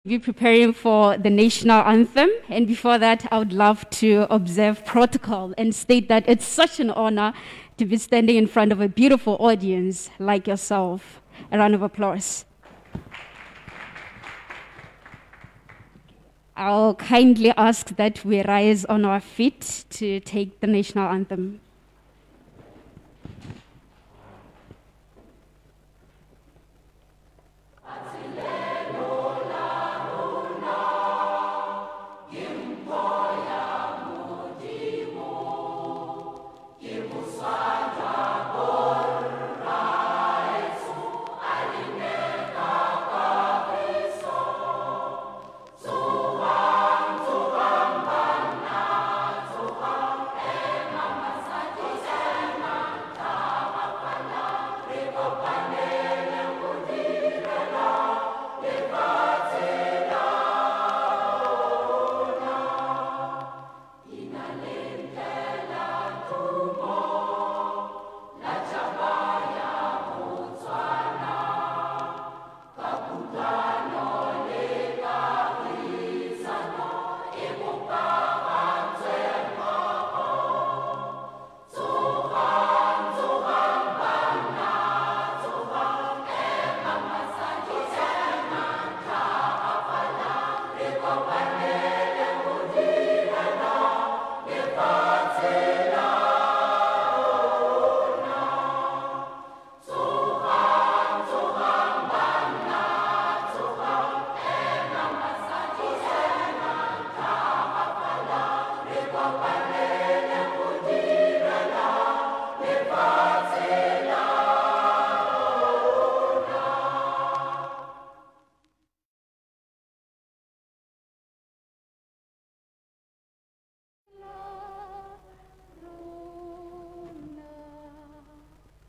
We're preparing for the national anthem, and before that, I would love to observe protocol and state that it's such an honor to be standing in front of a beautiful audience like yourself. A round of applause. I'll kindly ask that we rise on our feet to take the national anthem.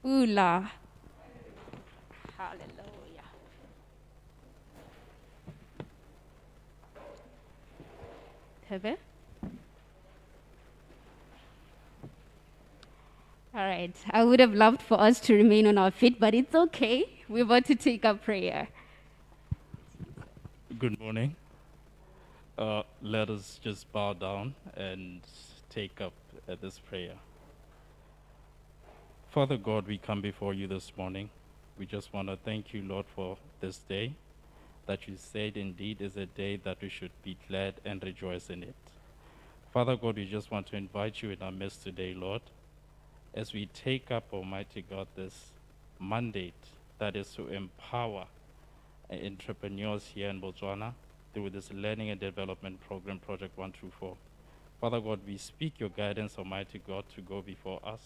Ula. Hallelujah. Hebe? All right. I would have loved for us to remain on our feet, but it's okay. We're about to take up prayer. Good morning. Let us just bow down and take up this prayer. Father God, we come before you this morning. We just want to thank you, Lord, for this day that you said indeed is a day that we should be glad and rejoice in it. Father God, we just want to invite you in our midst today, Lord, as we take up, Almighty God, this mandate that is to empower entrepreneurs here in Botswana through this learning and development program, Project 124. Father God, we speak your guidance, Almighty God, to go before us.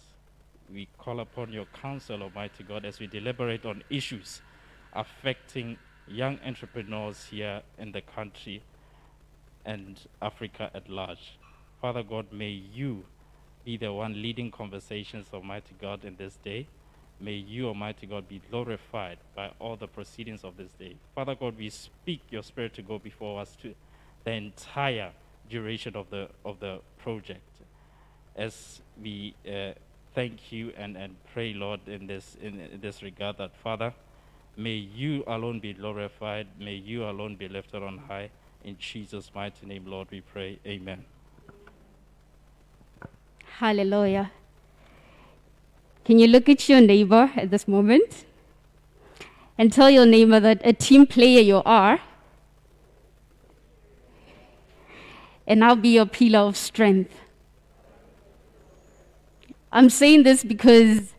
We call upon your counsel, Almighty God, as we deliberate on issues affecting young entrepreneurs here in the country and Africa at large. Father God, may you be the one leading conversations, Almighty God, in this day. May you, Almighty God, be glorified by all the proceedings of this day. Father God, we speak your spirit to go before us to the entire duration of the project. As we thank you and pray, Lord, in this regard, that Father, may you alone be glorified, may you alone be lifted on high. In Jesus' mighty name, Lord, we pray. Amen. Hallelujah. Can you look at your neighbor at this moment and tell your neighbor that a team player you are, and I'll be your pillar of strength. I'm saying this because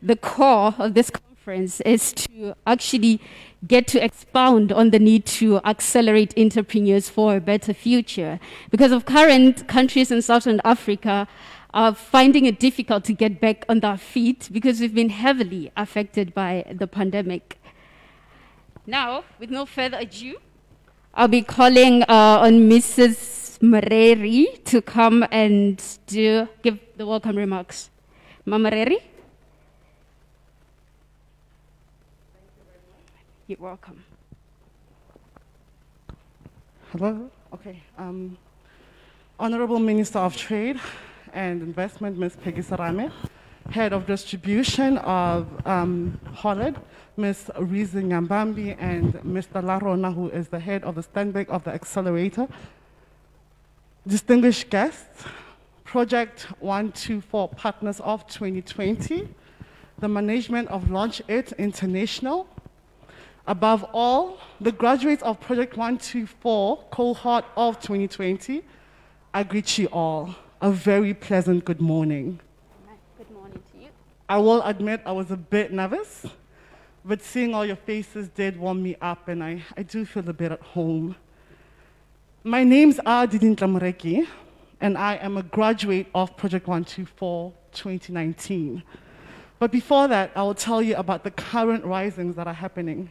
the core of this conference is to actually get to expound on the need to accelerate entrepreneurs for a better future. Because of current countries in Southern Africa are finding it difficult to get back on their feet because we've been heavily affected by the pandemic. Now, with no further ado, I'll be calling on Mrs. Mareri to come and give the welcome remarks. Mama Mareri? You're welcome. Hello. Okay. Honorable Minister of Trade and Investment, Ms. Peggy Serame, Head of Distribution of Hollard, Ms. Nyamambi, and Mr. Larona, who is the head of the Stanbic of the Accelerator. Distinguished guests, Project124 Partners of 2020, the management of Launchitinternational International. Above all, the graduates of Project124 cohort of 2020, I greet you all. A very pleasant good morning. Good morning to you. I will admit I was a bit nervous, but seeing all your faces did warm me up, and I do feel a bit at home. My name's Tonderai, and I am a graduate of Project124 2019. But before that, I will tell you about the current risings that are happening.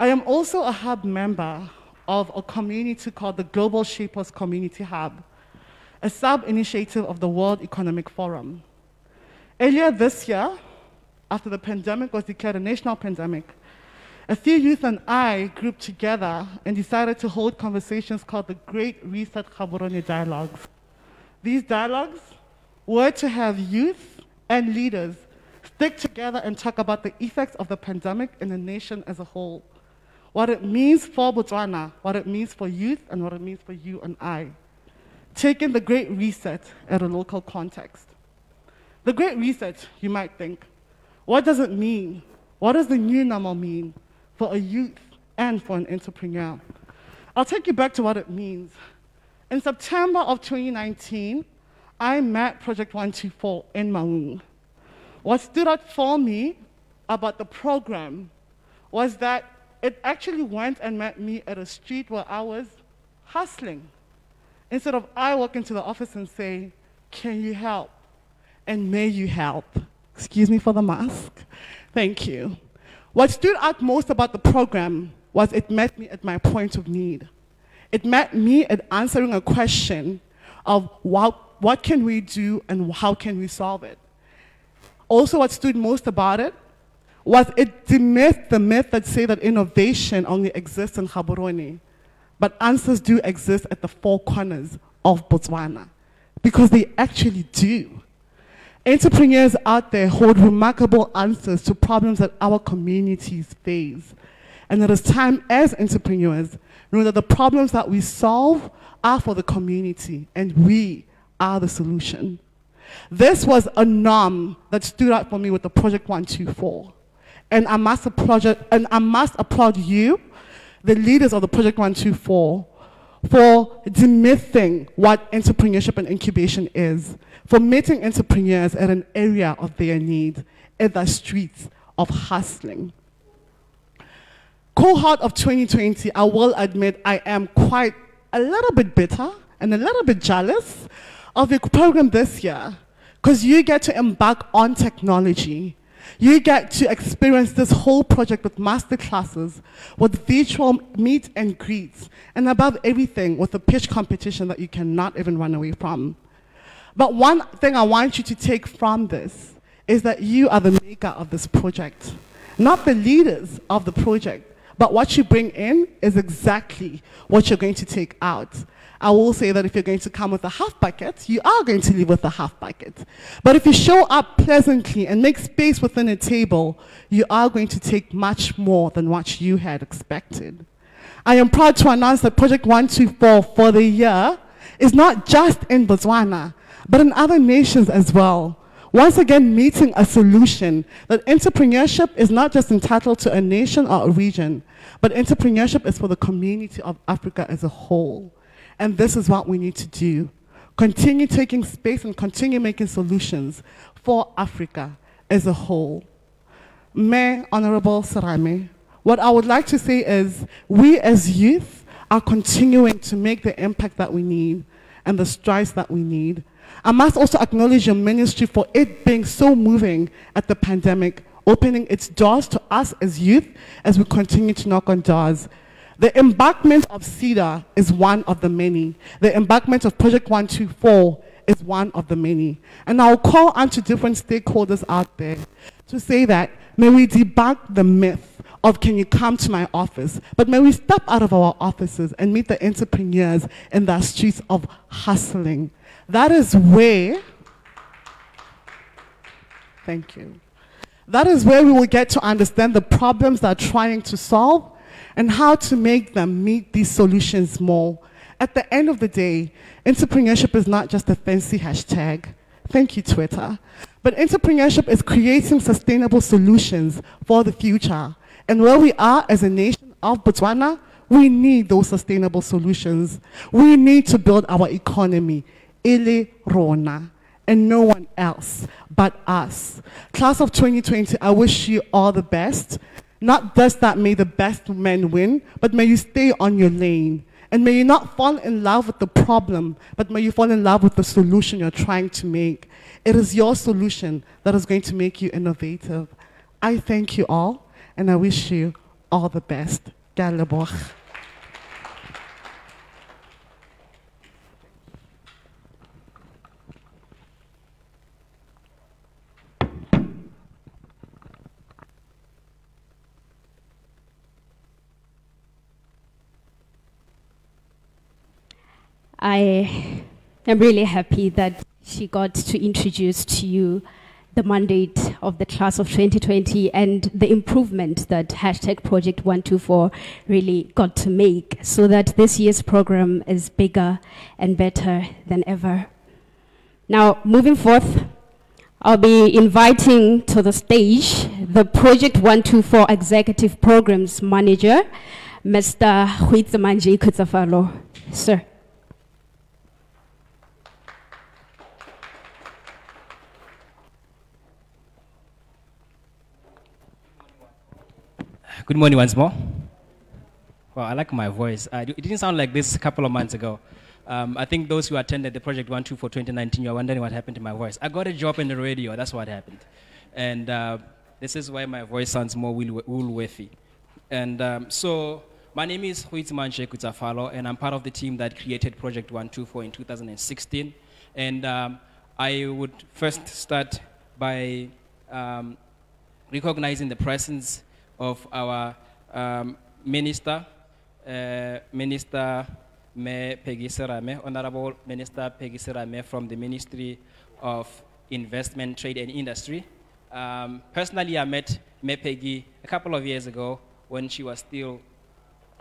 I am also a hub member of a community called the Global Shapers Community Hub, a sub-initiative of the World Economic Forum. Earlier this year, after the pandemic was declared a national pandemic, a few youth and I grouped together and decided to hold conversations called the Great Reset Gaborone Dialogues. These dialogues were to have youth and leaders stick together and talk about the effects of the pandemic in the nation as a whole. What it means for Botswana, what it means for youth, and what it means for you and I. Taking the Great Reset at a local context. The Great Reset, you might think, what does it mean? What does the new normal mean for a youth and for an entrepreneur? I'll take you back to what it means. In September of 2019, I met Project124 in Maung. What stood out for me about the program was that it actually went and met me at a street where I was hustling. Instead of I walk into the office and say, can you help? And may you help? Excuse me for the mask. Thank you. What stood out most about the program was it met me at my point of need. It met me at answering a question of what can we do and how can we solve it. Also, what stood most about it was it demythed the myth that say that innovation only exists in Gaborone, but answers do exist at the four corners of Botswana, because they actually do. Entrepreneurs out there hold remarkable answers to problems that our communities face. And it is time as entrepreneurs know that the problems that we solve are for the community, and we are the solution. This was a norm that stood out for me with the Project124. And I must applaud you, the leaders of the Project124, for demything what entrepreneurship and incubation is, for meeting entrepreneurs at an area of their need, at the streets of hustling. Cohort of 2020, I will admit I am quite a little bit bitter and a little bit jealous of your program this year, because you get to embark on technology. You get to experience this whole project with master classes, with virtual meet and greets, and above everything, with a pitch competition that you cannot even run away from. But one thing I want you to take from this is that you are the maker of this project, not the leaders of the project, but what you bring in is exactly what you're going to take out. I will say that if you're going to come with a half bucket, you are going to leave with a half bucket. But if you show up pleasantly and make space within a table, you are going to take much more than what you had expected. I am proud to announce that Project124 for the year is not just in Botswana, but in other nations as well. Once again, meeting a solution that entrepreneurship is not just entitled to a nation or a region, but entrepreneurship is for the community of Africa as a whole. And this is what we need to do. Continue taking space and continue making solutions for Africa as a whole. Mayor Honorable Serame, what I would like to say is we as youth are continuing to make the impact that we need and the strides that we need. I must also acknowledge your ministry for it being so moving at the pandemic, opening its doors to us as youth as we continue to knock on doors. The embarkment of CEDA is one of the many. The embarkment of Project124 is one of the many. And I'll call on to different stakeholders out there to say that may we debunk the myth of can you come to my office, but may we step out of our offices and meet the entrepreneurs in the streets of hustling. That is where Thank you. That is where we will get to understand the problems they're trying to solve and how to make them meet these solutions more. At the end of the day, entrepreneurship is not just a fancy hashtag. Thank you, Twitter. But entrepreneurship is creating sustainable solutions for the future. And where we are as a nation of Botswana, we need those sustainable solutions. We need to build our economy. Ele Rona. And no one else but us. Class of 2020, I wish you all the best. Not just that may the best men win, but may you stay on your lane. And may you not fall in love with the problem, but may you fall in love with the solution you're trying to make. It is your solution that is going to make you innovative. I thank you all, and I wish you all the best. Galeboch. I am really happy that she got to introduce to you the mandate of the class of 2020 and the improvement that hashtag Project124 really got to make so that this year's program is bigger and better than ever. Now, moving forth, I'll be inviting to the stage the Project124 Executive Programs Manager, Mr. Huitzamanji Kutsafalo. Sir. Good morning once more. Well, I like my voice. It didn't sound like this a couple of months ago. I think those who attended the Project124 2019, you're wondering what happened to my voice. I got a job in the radio, that's what happened. And this is why my voice sounds more wool-worthy. And so, my name is Huitzamanji Kutsafalo, and I'm part of the team that created Project124 in 2016. And I would first start by recognizing the presence of our Minister Peggy Serame, Honorable Minister Peggy Serame from the Ministry of Investment, Trade and Industry. Personally, I met Peggy a couple of years ago when she was still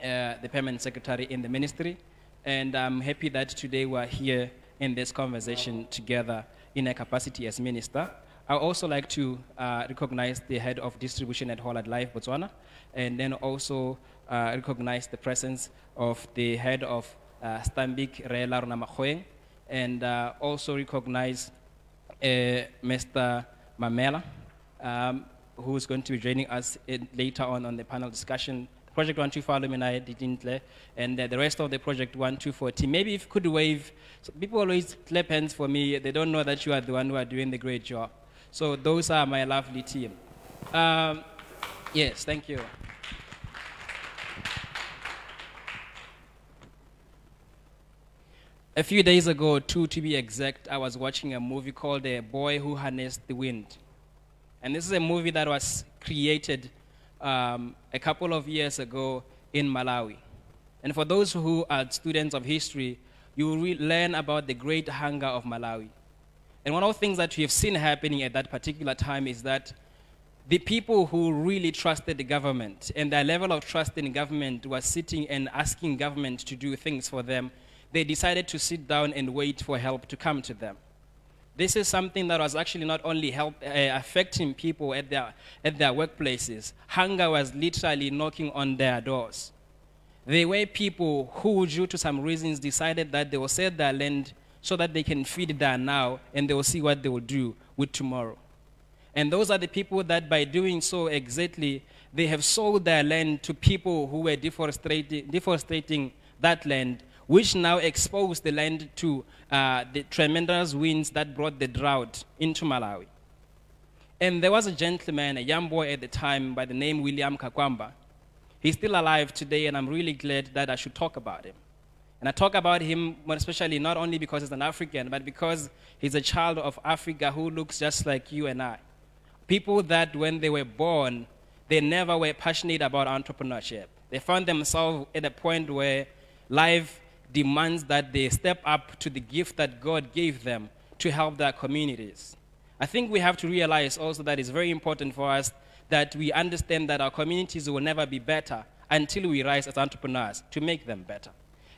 the Permanent Secretary in the Ministry, and I'm happy that today we're here in this conversation together in a capacity as Minister. I would also like to recognize the head of distribution at Hollard Life Botswana, and then also recognize the presence of the head of Stanbic, Larona Makgoeng, and also recognize Mr. Mamela, who is going to be joining us later on the panel discussion. Project124 alumni, Didintle, and the rest of the Project124 team. Maybe if you could wave, so people always clap hands for me, they don't know that you are the one who are doing the great job. So those are my lovely team. Yes, thank you. A few days ago, two to be exact, I was watching a movie called The Boy Who Harnessed the Wind. And this is a movie that was created a couple of years ago in Malawi. And for those who are students of history, you will learn about the great hunger of Malawi. And one of the things that we have seen happening at that particular time is that the people who really trusted the government and their level of trust in government was sitting and asking government to do things for them, they decided to sit down and wait for help to come to them. This is something that was actually not only affecting people at their workplaces. Hunger was literally knocking on their doors. There were people who, due to some reasons, decided that they will sell their land so that they can feed their now, and they will see what they will do with tomorrow. And those are the people that by doing so exactly, they have sold their land to people who were deforesting that land, which now exposed the land to the tremendous winds that brought the drought into Malawi. And there was a gentleman, a young boy at the time by the name William Kakwamba. He's still alive today, and I'm really glad that I should talk about him. And I talk about him more especially not only because he's an African, but because he's a child of Africa who looks just like you and I. People that when they were born, they never were passionate about entrepreneurship. They found themselves at a point where life demands that they step up to the gift that God gave them to help their communities. I think we have to realize also that it's very important for us that we understand that our communities will never be better until we rise as entrepreneurs to make them better.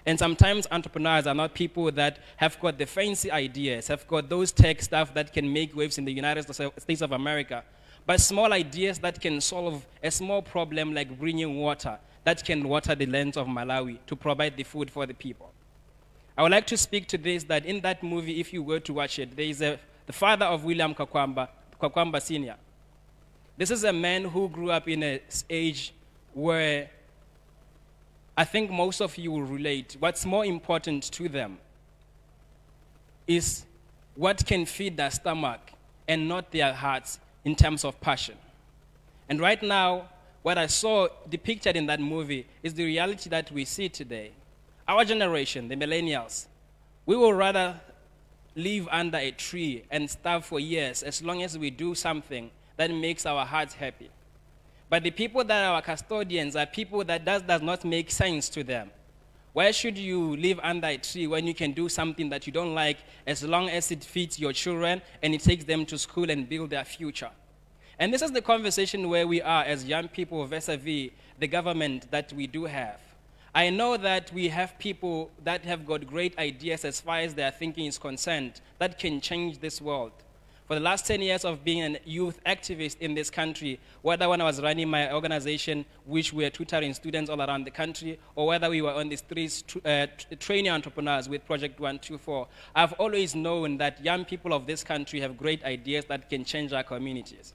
And sometimes entrepreneurs are not people that have got the fancy ideas, have got those tech stuff that can make waves in the United States of America, but small ideas that can solve a small problem like bringing water, that can water the lands of Malawi to provide the food for the people. I would like to speak to this, that in that movie, if you were to watch it, there is the father of William Kwakwamba Sr. This is a man who grew up in an age where I think most of you will relate. What's more important to them is what can feed their stomach and not their hearts in terms of passion. And right now, what I saw depicted in that movie is the reality that we see today. Our generation, the millennials, we will rather live under a tree and starve for years as long as we do something that makes our hearts happy. But the people that are our custodians are people that does not make sense to them. Why should you live under a tree when you can do something that you don't like as long as it feeds your children and it takes them to school and build their future? And this is the conversation where we are as young people vis-a-vis the government that we do have. I know that we have people that have got great ideas as far as their thinking is concerned that can change this world. For the last 10 years of being a youth activist in this country, whether when I was running my organization, which we are tutoring students all around the country, or whether we were on the streets training entrepreneurs with Project124, I've always known that young people of this country have great ideas that can change our communities.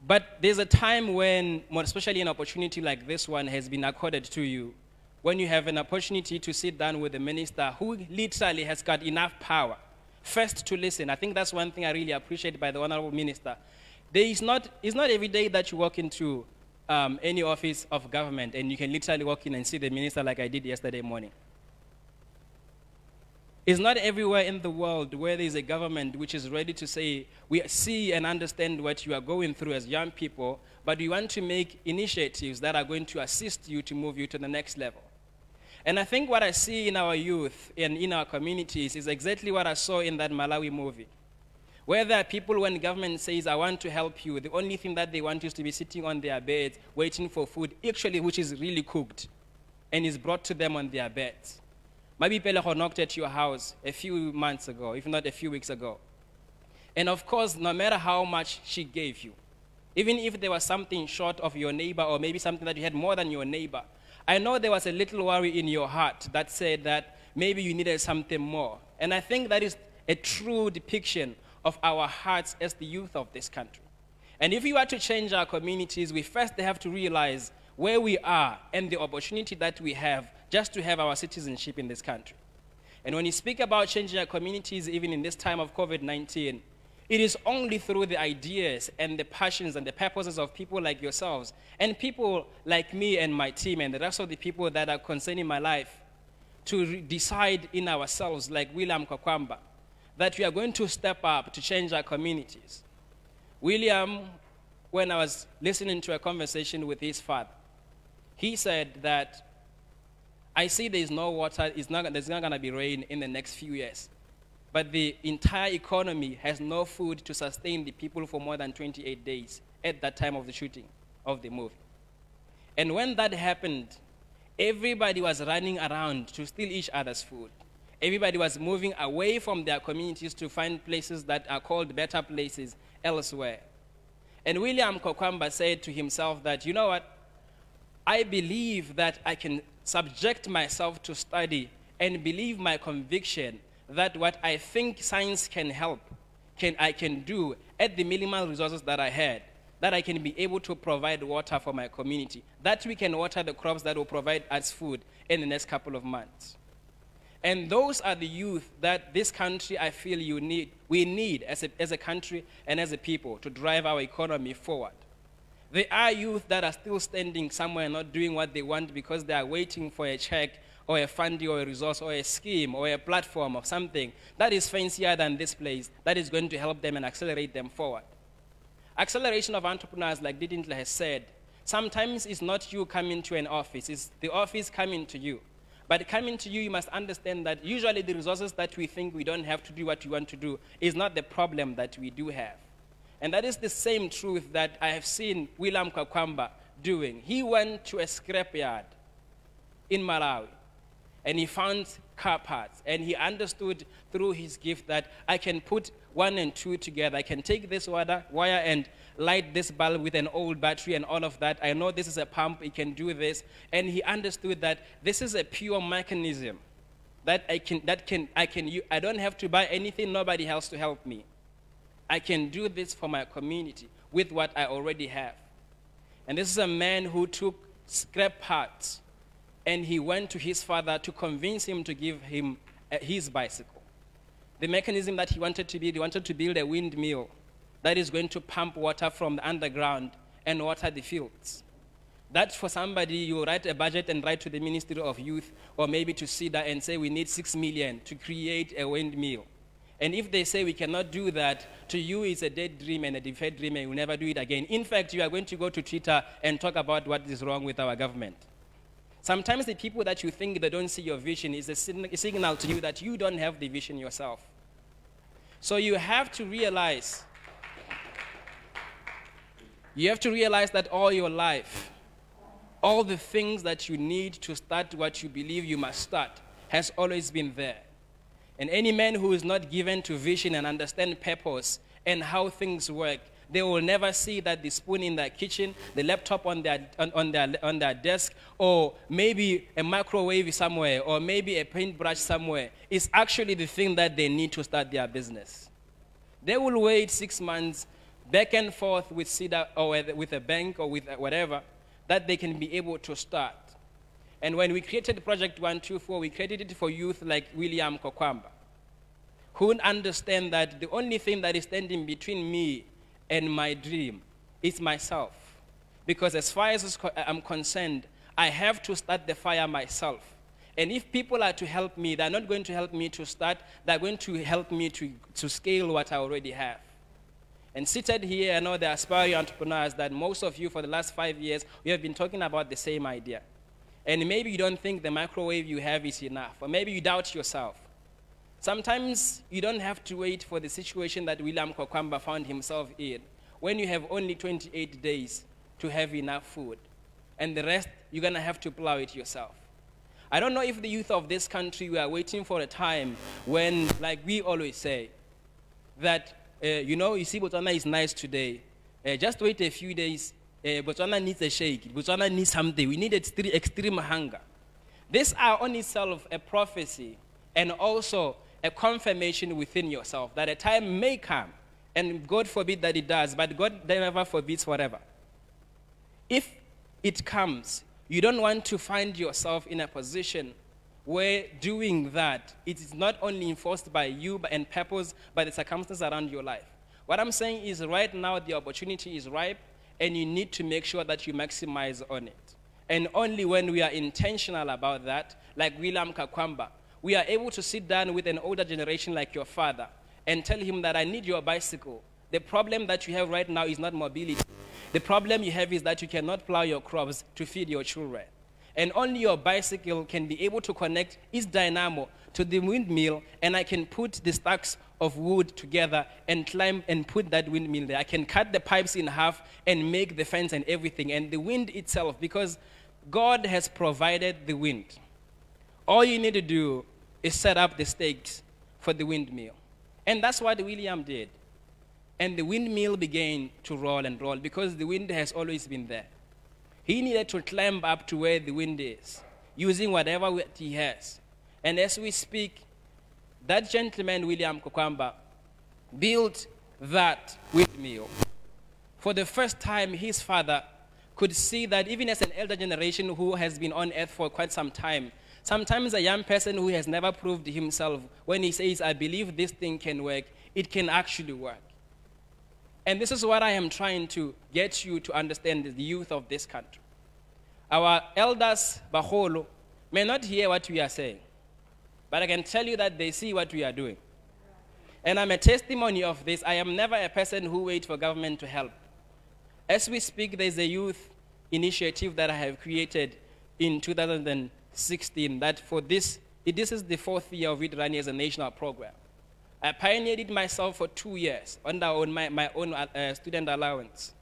But there's a time when, more especially an opportunity like this one has been accorded to you, when you have an opportunity to sit down with a minister who literally has got enough power, first to listen. I think that's one thing I really appreciate by the Honorable Minister. It's not every day that you walk into any office of government and you can literally walk in and see the minister like I did yesterday morning. It's not everywhere in the world where there is a government which is ready to say, we see and understand what you are going through as young people, but we want to make initiatives that are going to assist you to move you to the next level. And I think what I see in our youth and in our communities is exactly what I saw in that Malawi movie. Where there are people, when the government says, I want to help you, the only thing that they want is to be sitting on their beds, waiting for food, actually, which is really cooked, and is brought to them on their beds. Maybe Peleho knocked at your house a few months ago, if not a few weeks ago. And of course, no matter how much she gave you, even if there was something short of your neighbor or maybe something that you had more than your neighbor, I know there was a little worry in your heart that said that maybe you needed something more. And I think that is a true depiction of our hearts as the youth of this country. And if you are to change our communities, we first have to realize where we are and the opportunity that we have just to have our citizenship in this country. And when you speak about changing our communities, even in this time of COVID-19, it is only through the ideas and the passions and the purposes of people like yourselves and people like me and my team and the rest of the people that are concerning my life to decide in ourselves, like William Kwakwamba, that we are going to step up to change our communities. William, when I was listening to a conversation with his father, he said that, I see there's no water, there's not going to be rain in the next few years. But the entire economy has no food to sustain the people for more than 28 days at that time of the shooting of the movie. And when that happened, everybody was running around to steal each other's food. Everybody was moving away from their communities to find places that are called better places elsewhere. And William Kwakwamba said to himself that, you know what, I believe that I can subject myself to study and believe my conviction that what I think science can help, I can do at the minimal resources that I had, that I can be able to provide water for my community, that we can water the crops that will provide us food in the next couple of months. And those are the youth that this country, I feel we need as a country and as a people to drive our economy forward. There are youth that are still standing somewhere not doing what they want because they are waiting for a check or a funding or a resource or a scheme or a platform or something that is fancier than this place that is going to help them and accelerate them forward. Acceleration of entrepreneurs, like Didintla has said, sometimes it's not you coming to an office, it's the office coming to you. But coming to you, you must understand that usually the resources that we think we don't have to do what we want to do is not the problem that we do have. And that is the same truth that I have seen William Kakwamba doing. He went to a scrapyard in Malawi, and he found car parts, and he understood through his gift that I can put 1 and 2 together. I can take this wire and light this bulb with an old battery and all of that. I know this is a pump, it can do this. And he understood that this is a pure mechanism that I don't have to buy anything, nobody else to help me. I can do this for my community with what I already have. And this is a man who took scrap parts and he went to his father to convince him to give him his bicycle. The mechanism that he wanted to build a windmill that is going to pump water from the underground and water the fields. That for somebody, you write a budget and write to the Ministry of Youth or maybe to SIDA and say we need 6 million to create a windmill. And if they say we cannot do that, to you it's a dead dream and a deferred dream and you will never do it again. In fact, you are going to go to Twitter and talk about what is wrong with our government. Sometimes the people that you think they don't see your vision is a signal to you that you don't have the vision yourself. So you have to realize that all your life, all the things that you need to start what you believe you must start has always been there. And any man who is not given to vision and understand purpose and how things work, they will never see that the spoon in their kitchen, the laptop on their desk, or maybe a microwave somewhere, or maybe a paintbrush somewhere, is actually the thing that they need to start their business. They will wait 6 months, back and forth with SIDA or with a bank or with whatever, that they can be able to start. And when we created Project 124, we created it for youth like William Kakwamba, who understand that the only thing that is standing between me and my dream is myself. Because as far as I'm concerned, I have to start the fire myself. And if people are to help me, they're not going to help me to start, they're going to help me to scale what I already have. And seated here, I know the aspiring entrepreneurs that most of you for the last 5 years, we have been talking about the same idea. And maybe you don't think the microwave you have is enough, or maybe you doubt yourself. Sometimes you don't have to wait for the situation that William Kakwamba found himself in, when you have only 28 days to have enough food, and the rest you're going to have to plow it yourself. I don't know if the youth of this country we are waiting for a time when, like we always say, that, you see, Botswana is nice today. Just wait a few days. Botswana needs a shake. Botswana needs something. We need extreme hunger. These are on itself a prophecy and also a confirmation within yourself that a time may come, and God forbid that it does, but God never forbids forever. If it comes, you don't want to find yourself in a position where doing that, it is not only enforced by you and purpose, by the circumstances around your life. What I'm saying is right now the opportunity is ripe, and you need to make sure that you maximize on it. And only when we are intentional about that, like William Kakwamba, we are able to sit down with an older generation like your father and tell him that I need your bicycle. The problem that you have right now is not mobility. The problem you have is that you cannot plow your crops to feed your children. And only your bicycle can be able to connect its dynamo to the windmill, and I can put the stacks of wood together and climb and put that windmill there. I can cut the pipes in half and make the fence and everything. And the wind itself, because God has provided the wind. All you need to do is set up the stakes for the windmill. And that's what William did. And the windmill began to roll and roll because the wind has always been there. He needed to climb up to where the wind is, using whatever he has. And as we speak, that gentleman, William Kakwamba, built that windmill. For the first time, his father could see that even as an elder generation who has been on earth for quite some time, sometimes a young person who has never proved himself, when he says, I believe this thing can work, it can actually work. And this is what I am trying to get you to understand, the youth of this country. Our elders, Baholo, may not hear what we are saying, but I can tell you that they see what we are doing. And I'm a testimony of this. I am never a person who waits for government to help. As we speak, there's a youth initiative that I have created in 2016 16 that for this is the 4th year of it running as a national program. I pioneered it myself for 2 years under my own student allowance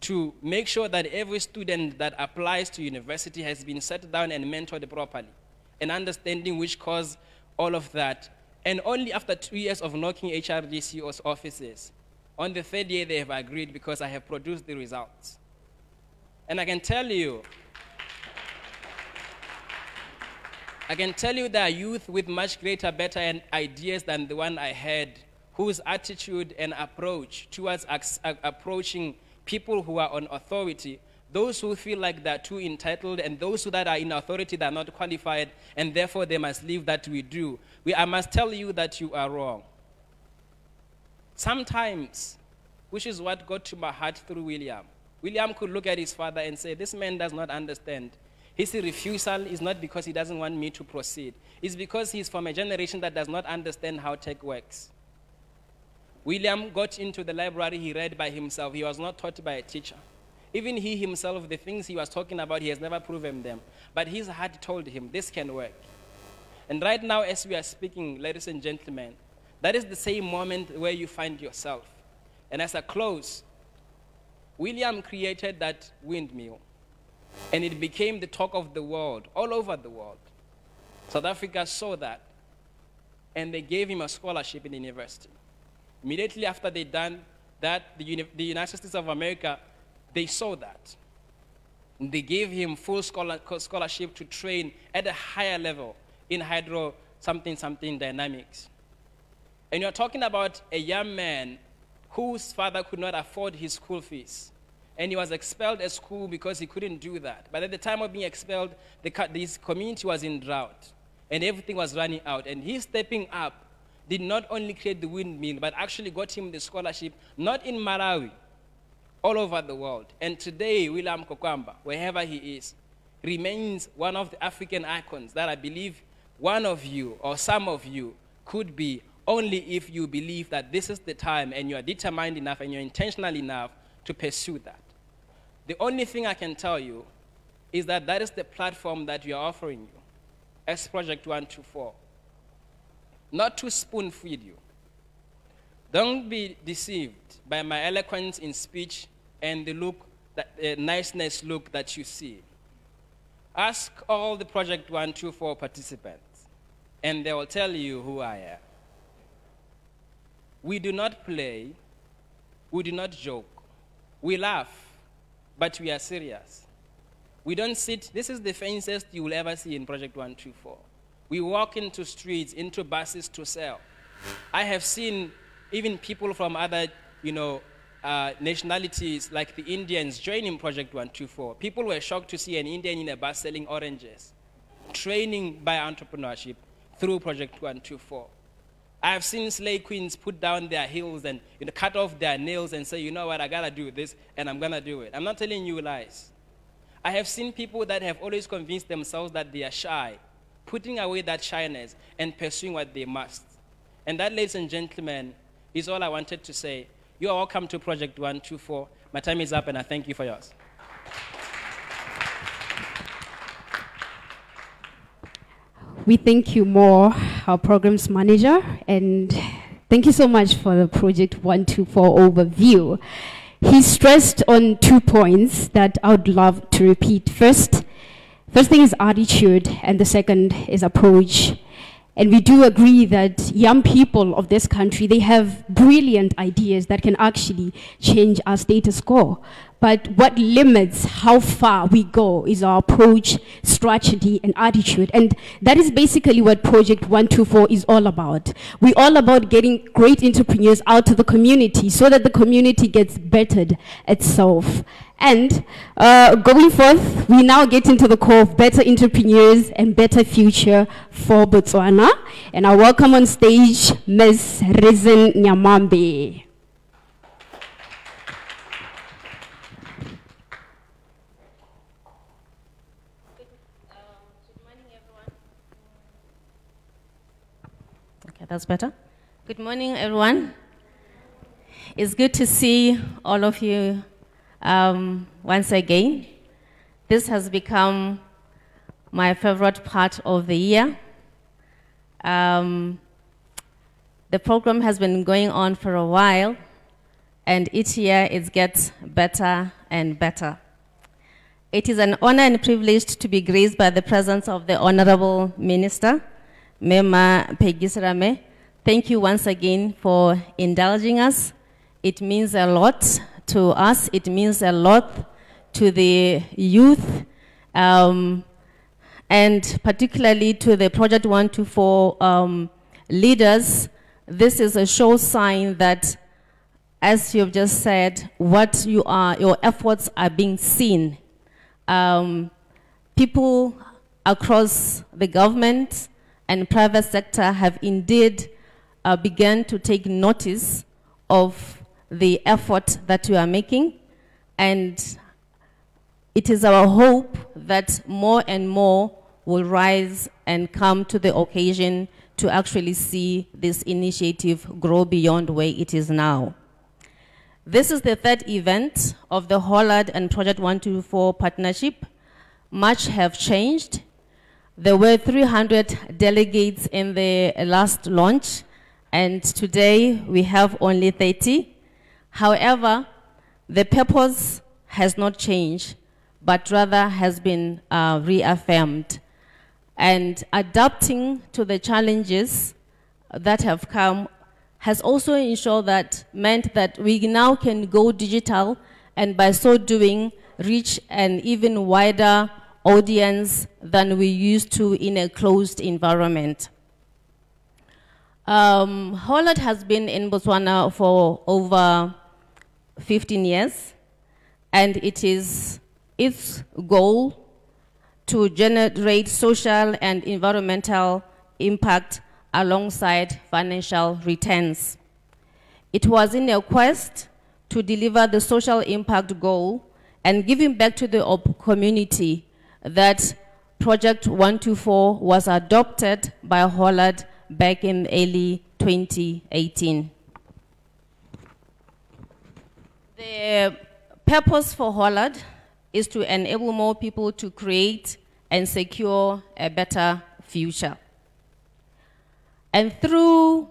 to make sure that every student that applies to university has been sat down and mentored properly and understanding which cause all of that. And only after 2 years of knocking HRDC's offices, on the 3rd year they have agreed because I have produced the results. And I can tell you there are youth with much greater, better ideas than the one I had, whose attitude and approach towards approaching people who are on authority, those who feel like they're too entitled, and those who that are in authority that are not qualified, and therefore they must leave that we do. I must tell you that you are wrong. Sometimes, which is what got to my heart through William. William could look at his father and say, this man does not understand. His refusal is not because he doesn't want me to proceed. It's because he's from a generation that does not understand how tech works. William got into the library, he read by himself. He was not taught by a teacher. Even he himself, the things he was talking about, he has never proven them. But his heart told him, this can work. And right now, as we are speaking, ladies and gentlemen, that is the same moment where you find yourself. And as I close, William created that windmill. And it became the talk of the world, all over the world. South Africa saw that. And they gave him a scholarship in the university. Immediately after they done that, the United States of America, they saw that. And they gave him full scholarship to train at a higher level in hydro something dynamics. And you're talking about a young man whose father could not afford his school fees. And he was expelled at school because he couldn't do that. But at the time of being expelled, this community was in drought. And everything was running out. And he stepping up did not only create the windmill, but actually got him the scholarship, not in Malawi, all over the world. And today, William Kokwamba, wherever he is, remains one of the African icons that I believe one of you or some of you could be only if you believe that this is the time and you are determined enough and you're intentional enough to pursue that. The only thing I can tell you is that that is the platform that we are offering you as Project 124. Not to spoon feed you. Don't be deceived by my eloquence in speech and the look, niceness look that you see. Ask all the Project 124 participants, and they will tell you who I am. We do not play, we do not joke. We laugh, but we are serious. We don't sit, this is the fanciest you will ever see in Project 124. We walk into streets, into buses to sell. I have seen even people from other, nationalities like the Indians joining Project 124. People were shocked to see an Indian in a bus selling oranges. Training by entrepreneurship through Project 124. I have seen slave queens put down their heels and cut off their nails and say, you know what, I gotta do this and I'm gonna do it. I'm not telling you lies. I have seen people that have always convinced themselves that they are shy, putting away that shyness and pursuing what they must. And that, ladies and gentlemen, is all I wanted to say. You are welcome to Project 124. My time is up and I thank you for yours. We thank you more, our programs manager, and thank you so much for the Project 124 overview. He stressed on 2 points that I would love to repeat. First thing is attitude, and the second is approach. And we do agree that young people of this country, they have brilliant ideas that can actually change our status quo. But what limits how far we go is our approach, strategy, and attitude. And that is basically what Project 124 is all about. We're all about getting great entrepreneurs out to the community so that the community gets bettered itself. And going forth, we now get into the core of better entrepreneurs and better future for Botswana. And I welcome on stage Ms. Reason Nyamambi. Okay, that's better. Good morning, everyone. It's good to see all of you once again. This has become my favorite part of the year. The program has been going on for a while, and each year it gets better and better. It is an honor and privilege to be graced by the presence of the Honorable Minister, Mema Peggy Serame. Thank you once again for indulging us. It means a lot to us. It means a lot to the youth, and particularly to the Project124 leaders. This is a sure sign that, as you've just said, what you are, your efforts are being seen. People across the government and private sector have indeed begun to take notice of the effort that you are making, and it is our hope that more and more will rise and come to the occasion to actually see this initiative grow beyond where it is now. This is the third event of the Hollard and Project124 partnership. Much have changed. There were 300 delegates in the last launch, and today we have only 30. However, the purpose has not changed, but rather has been reaffirmed. And adapting to the challenges that have come has also meant that we now can go digital, and by so doing, reach an even wider audience than we used to in a closed environment. Hollard has been in Botswana for over 15 years, and it is its goal to generate social and environmental impact alongside financial returns. It was in a quest to deliver the social impact goal and giving back to the community that Project124 was adopted by Hollard back in early 2018. The purpose for Hollard is to enable more people to create and secure a better future. And through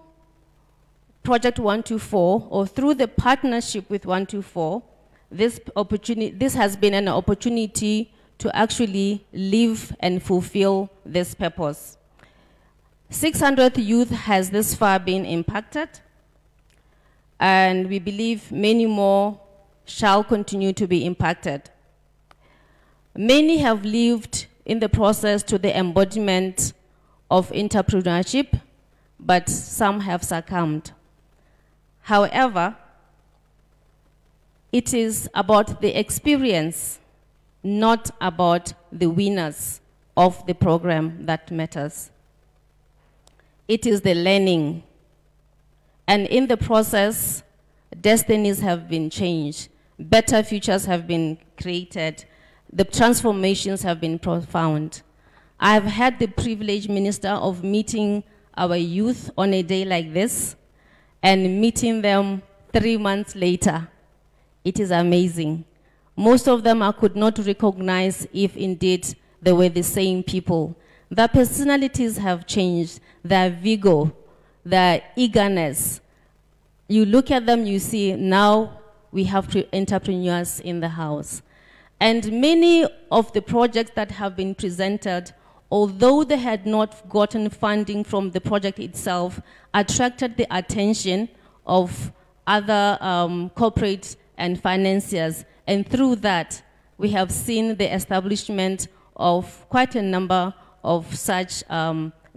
Project124, or through the partnership with 124, this has been an opportunity to actually live and fulfill this purpose. 600 youth has this far been impacted, and we believe many more shall continue to be impacted. Many have lived in the process to the embodiment of entrepreneurship, but some have succumbed. However, it is about the experience, not about the winners of the program that matters. It is the learning. And in the process, destinies have been changed. Better futures have been created. The transformations have been profound. I have had the privilege, Minister, of meeting our youth on a day like this and meeting them 3 months later. It is amazing. Most of them I could not recognize if indeed they were the same people. Their personalities have changed, their vigor, their eagerness. You look at them, you see now we have entrepreneurs in the house. And many of the projects that have been presented, although they had not gotten funding from the project itself, attracted the attention of other corporate and financiers. And through that, we have seen the establishment of quite a number of such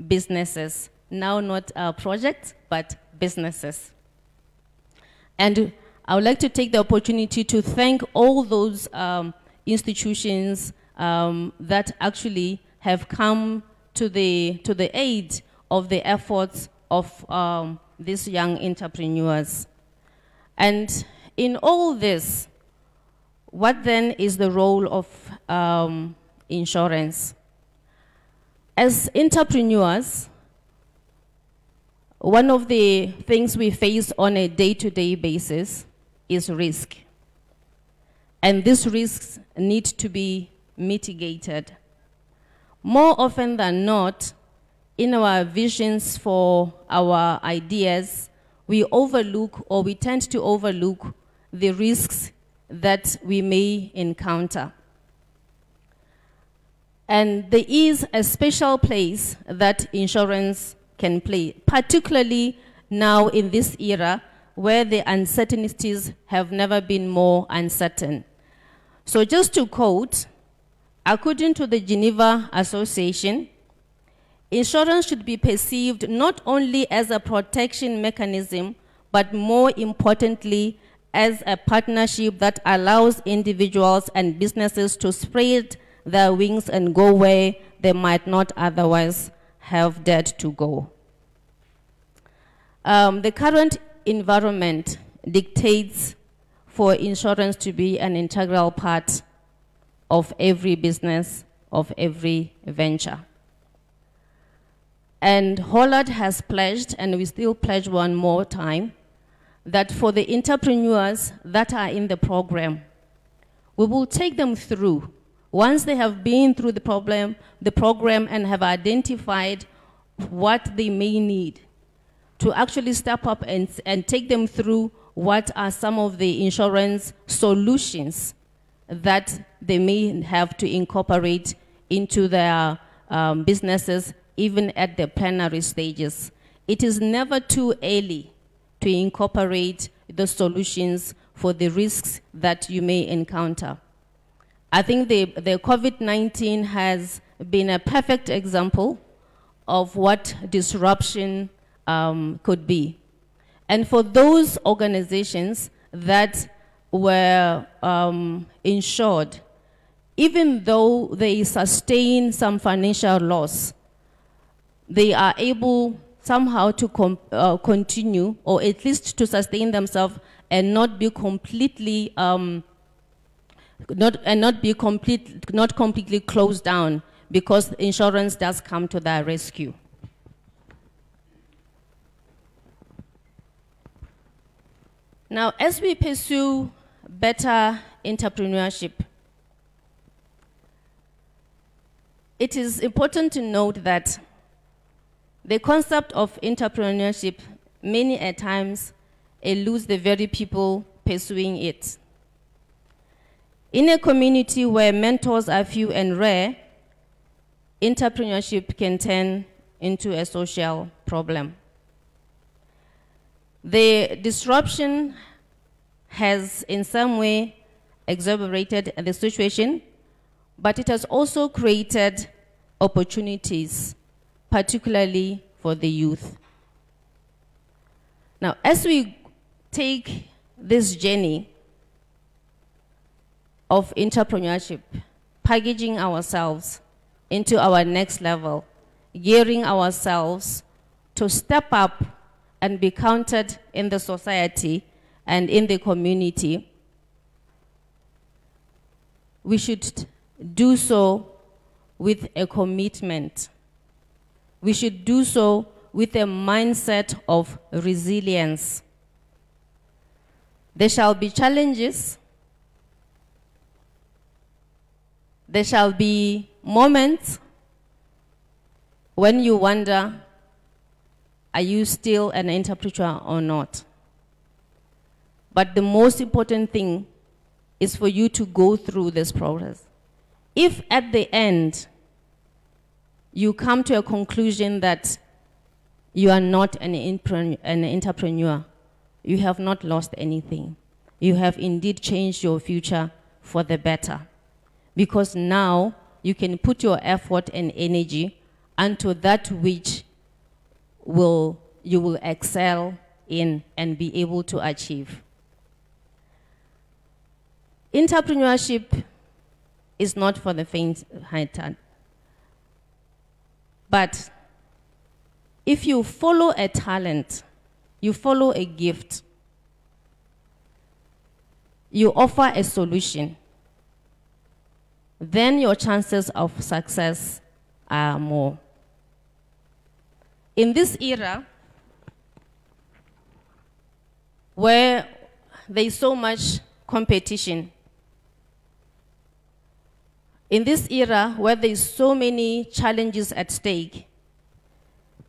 businesses. Now not projects, but businesses. And I would like to take the opportunity to thank all those institutions that actually have come to the aid of the efforts of these young entrepreneurs. And in all this, what then is the role of insurance? As entrepreneurs, one of the things we face on a day-to-day basis is risk. And these risks need to be mitigated. More often than not, in our visions for our ideas, we overlook, or we tend to overlook, the risks that we may encounter. And there is a special place that insurance can play, particularly now in this era where the uncertainties have never been more uncertain. So just to quote, according to the Geneva Association, insurance should be perceived not only as a protection mechanism, but more importantly, as a partnership that allows individuals and businesses to spread their wings and go where they might not otherwise have dared to go. The current environment dictates for insurance to be an integral part of every business, of every venture. And Hollard has pledged, and we still pledge one more time, that for the entrepreneurs that are in the program, we will take them through. Once they have been through the program and have identified what they may need, to actually step up and take them through what are some of the insurance solutions that they may have to incorporate into their businesses, even at the plenary stages. It is never too early to incorporate the solutions for the risks that you may encounter. I think the COVID-19 has been a perfect example of what disruption could be. And for those organizations that were insured, even though they sustain some financial loss, they are able somehow to continue, or at least to sustain themselves and not be completely not completely closed down, because insurance does come to their rescue. Now, as we pursue better entrepreneurship, it is important to note that the concept of entrepreneurship many a times eludes the very people pursuing it. In a community where mentors are few and rare, entrepreneurship can turn into a social problem. The disruption has in some way exacerbated the situation, but it has also created opportunities, particularly for the youth. Now, as we take this journey of entrepreneurship, packaging ourselves into our next level, gearing ourselves to step up and be counted in the society and in the community, we should do so with a commitment. We should do so with a mindset of resilience. There shall be challenges. There shall be moments when you wonder, are you still an entrepreneur or not? But the most important thing is for you to go through this process. If at the end you come to a conclusion that you are not an entrepreneur, you have not lost anything. You have indeed changed your future for the better. Because now you can put your effort and energy onto that which you will excel in and be able to achieve. Entrepreneurship is not for the faint-hearted. But if you follow a talent, you follow a gift, you offer a solution, then your chances of success are more. In this era, where there is so much competition, In this era where there is so many challenges at stake,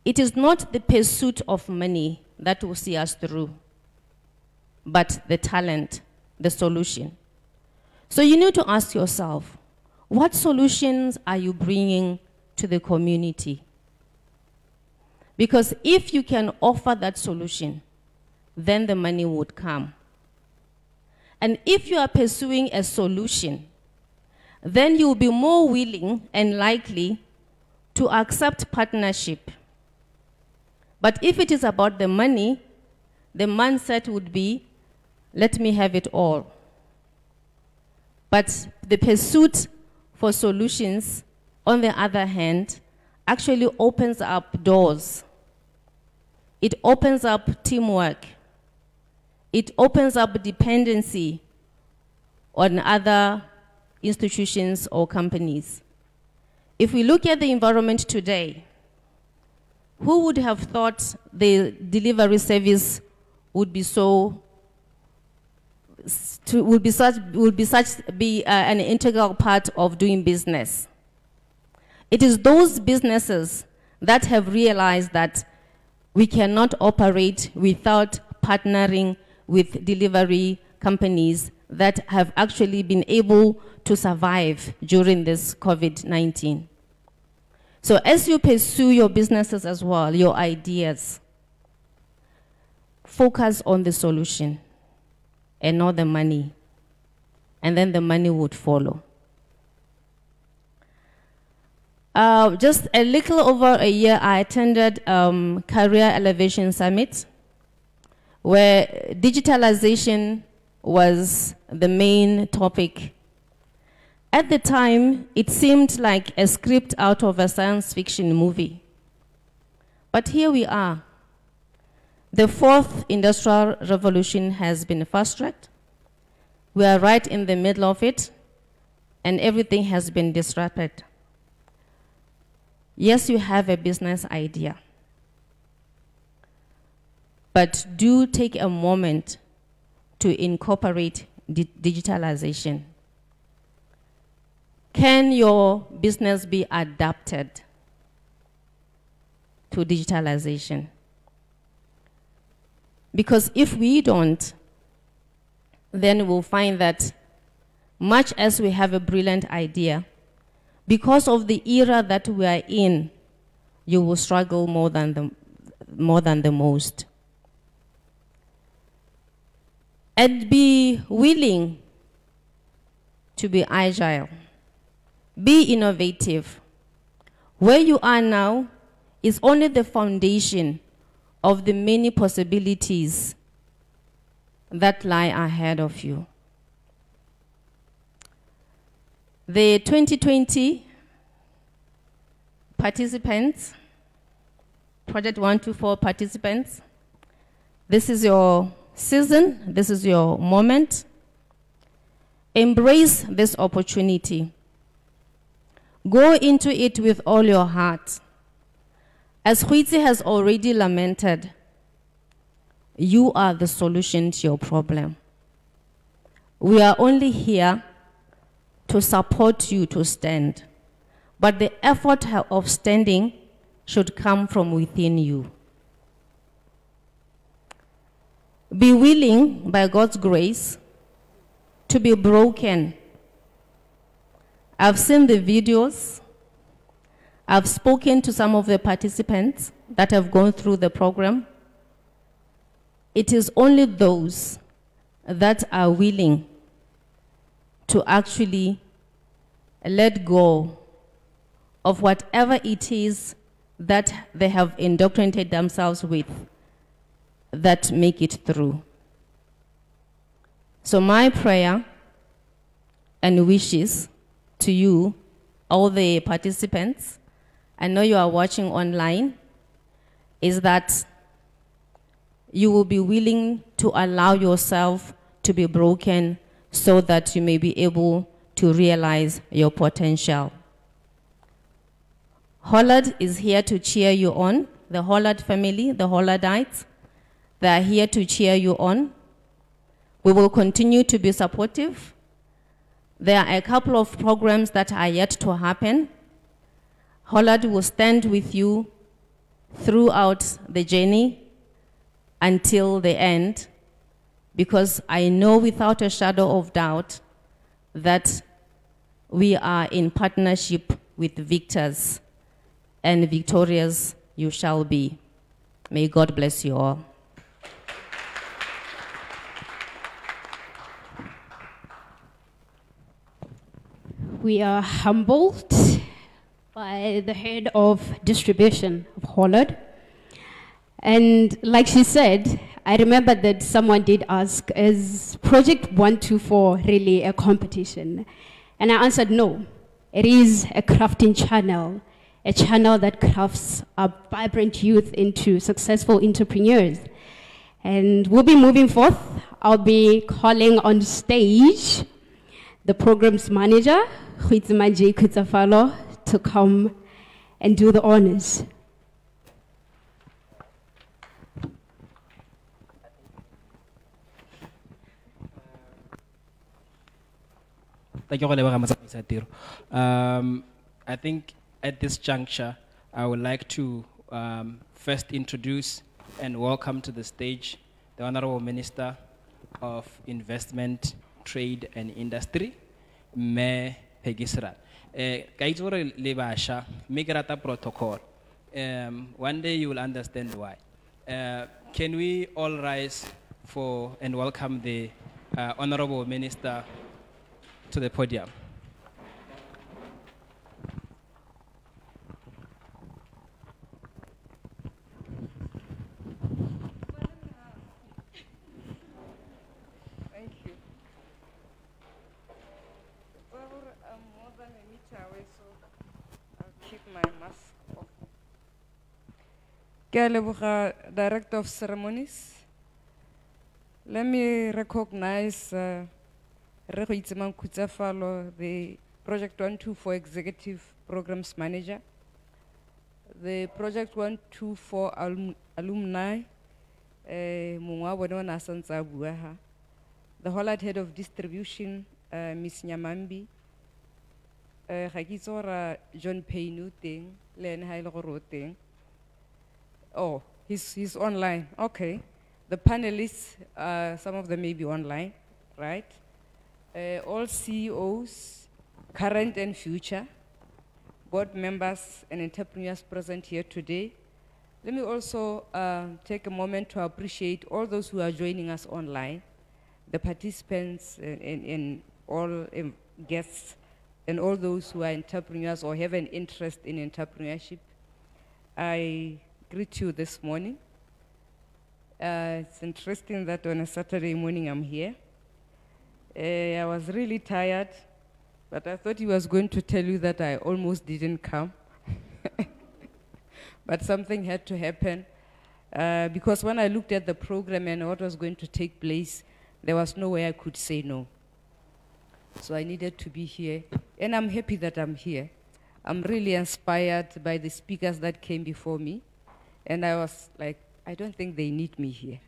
it is not the pursuit of money that will see us through, but the talent, the solution. So you need to ask yourself, what solutions are you bringing to the community? Because if you can offer that solution, then the money would come. And if you are pursuing a solution, then you will be more willing and likely to accept partnership. But if it is about the money, the mindset would be, let me have it all. But the pursuit for solutions, on the other hand, actually opens up doors. It opens up teamwork. It opens up dependency on other institutions or companies. If we look at the environment today, who would have thought the delivery service would be an integral part of doing business? It is those businesses that have realized that we cannot operate without partnering with delivery companies that have actually been able to survive during this COVID-19. So as you pursue your businesses as well, your ideas, focus on the solution and not the money. And then the money would follow. Just a little over a year, I attended Career Elevation Summit, where digitalization was the main topic. At the time, it seemed like a script out of a science fiction movie. But here we are. The fourth industrial revolution has been fast-tracked. We are right in the middle of it, and everything has been disrupted. Yes, you have a business idea, but do take a moment to incorporate digitalization. Can your business be adapted to digitalization? Because if we don't, then we'll find that much as we have a brilliant idea, because of the era that we are in, you will struggle more than the most. And be willing to be agile. Be innovative. Where you are now is only the foundation of the many possibilities that lie ahead of you. The 2020 participants, Project124 participants, this is your season, this is your moment. Embrace this opportunity. Go into it with all your heart. As Huitsi has already lamented, you are the solution to your problem. We are only here to support you to stand, but the effort of standing should come from within you. Be willing, by God's grace, to be broken. I've seen the videos. I've spoken to some of the participants that have gone through the program. It is only those that are willing to actually let go of whatever it is that they have indoctrinated themselves with that make it through. So my prayer and wishes to you, all the participants, I know you are watching online, is that you will be willing to allow yourself to be broken so that you may be able to realize your potential. Hollard is here to cheer you on. The Hollard family, the Hollardites, they are here to cheer you on. We will continue to be supportive. There are a couple of programs that are yet to happen. Hollard will stand with you throughout the journey until the end, because I know without a shadow of doubt that we are in partnership with victors, and victorious you shall be. May God bless you all. We are humbled by the head of distribution of Hollard. And like she said, I remember that someone did ask, is Project 124 really a competition? And I answered no. It is a crafting channel, a channel that crafts a vibrant youth into successful entrepreneurs. And we'll be moving forth. I'll be calling on stage the program's manager, Huitzimaji Kutsafalo, to come and do the honors. Thank you. I think at this juncture, I would like to first introduce and welcome to the stage the Honorable Minister of Investment, Trade and Industry, Me Peggy Serame. Kaizore lebasha, migrata protocol. One day you will understand why. Can we all rise for and welcome the Honorable Minister to the podium? Thank you. Well, I'm more than a meter away, so I'll keep my mask off. Ke Director of Ceremonies. Let me recognize the Project 124 Executive Programs Manager, the Project 124 alumni, the Hollard Head of Distribution, Miss Nyamambi, John Payne thing, Len Hailoro thing. Oh, he's online. Okay. The panelists, some of them may be online, right? All CEOs, current and future, board members and entrepreneurs present here today. Let me also take a moment to appreciate all those who are joining us online, the participants and all guests, and all those who are entrepreneurs or have an interest in entrepreneurship. I greet you this morning. It's interesting that on a Saturday morning I'm here. I was really tired, but I thought he was going to tell you that I almost didn't come. But something had to happen, because when I looked at the program and what was going to take place, there was no way I could say no. So I needed to be here, and I'm happy that I'm here. I'm really inspired by the speakers that came before me, and I was like, I don't think they need me here.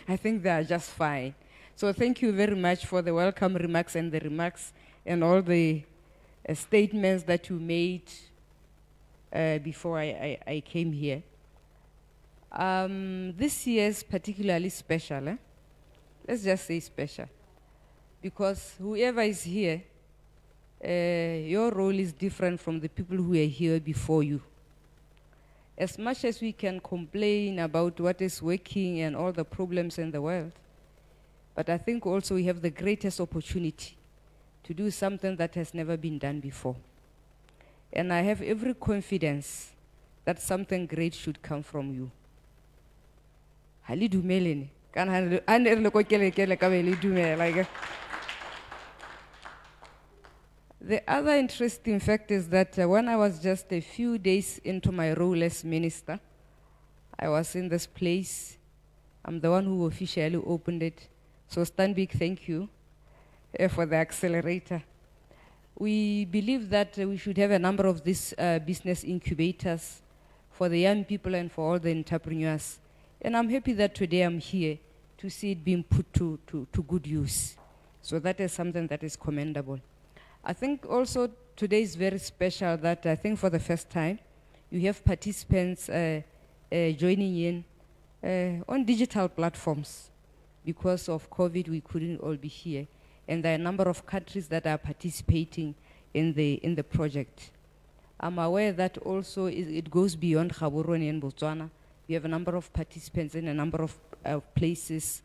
I think they are just fine. So thank you very much for the welcome remarks and the remarks and all the statements that you made before I came here. This year is particularly special. Eh? Let's just say special. Because whoever is here, your role is different from the people who are here before you. As much as we can complain about what is working and all the problems in the world, but I think also we have the greatest opportunity to do something that has never been done before. And I have every confidence that something great should come from you. The other interesting fact is that when I was just a few days into my role as minister, I was in this place. I'm the one who officially opened it. So Stanbic, thank you for the accelerator. We believe that we should have a number of these business incubators for the young people and for all the entrepreneurs. And I'm happy that today I'm here to see it being put to good use. So that is something that is commendable. I think also today is very special that I think for the first time, you have participants joining in on digital platforms. Because of COVID, we couldn't all be here. And there are a number of countries that are participating in the project. I'm aware that also it goes beyond Gaborone and Botswana. We have a number of participants in a number of places.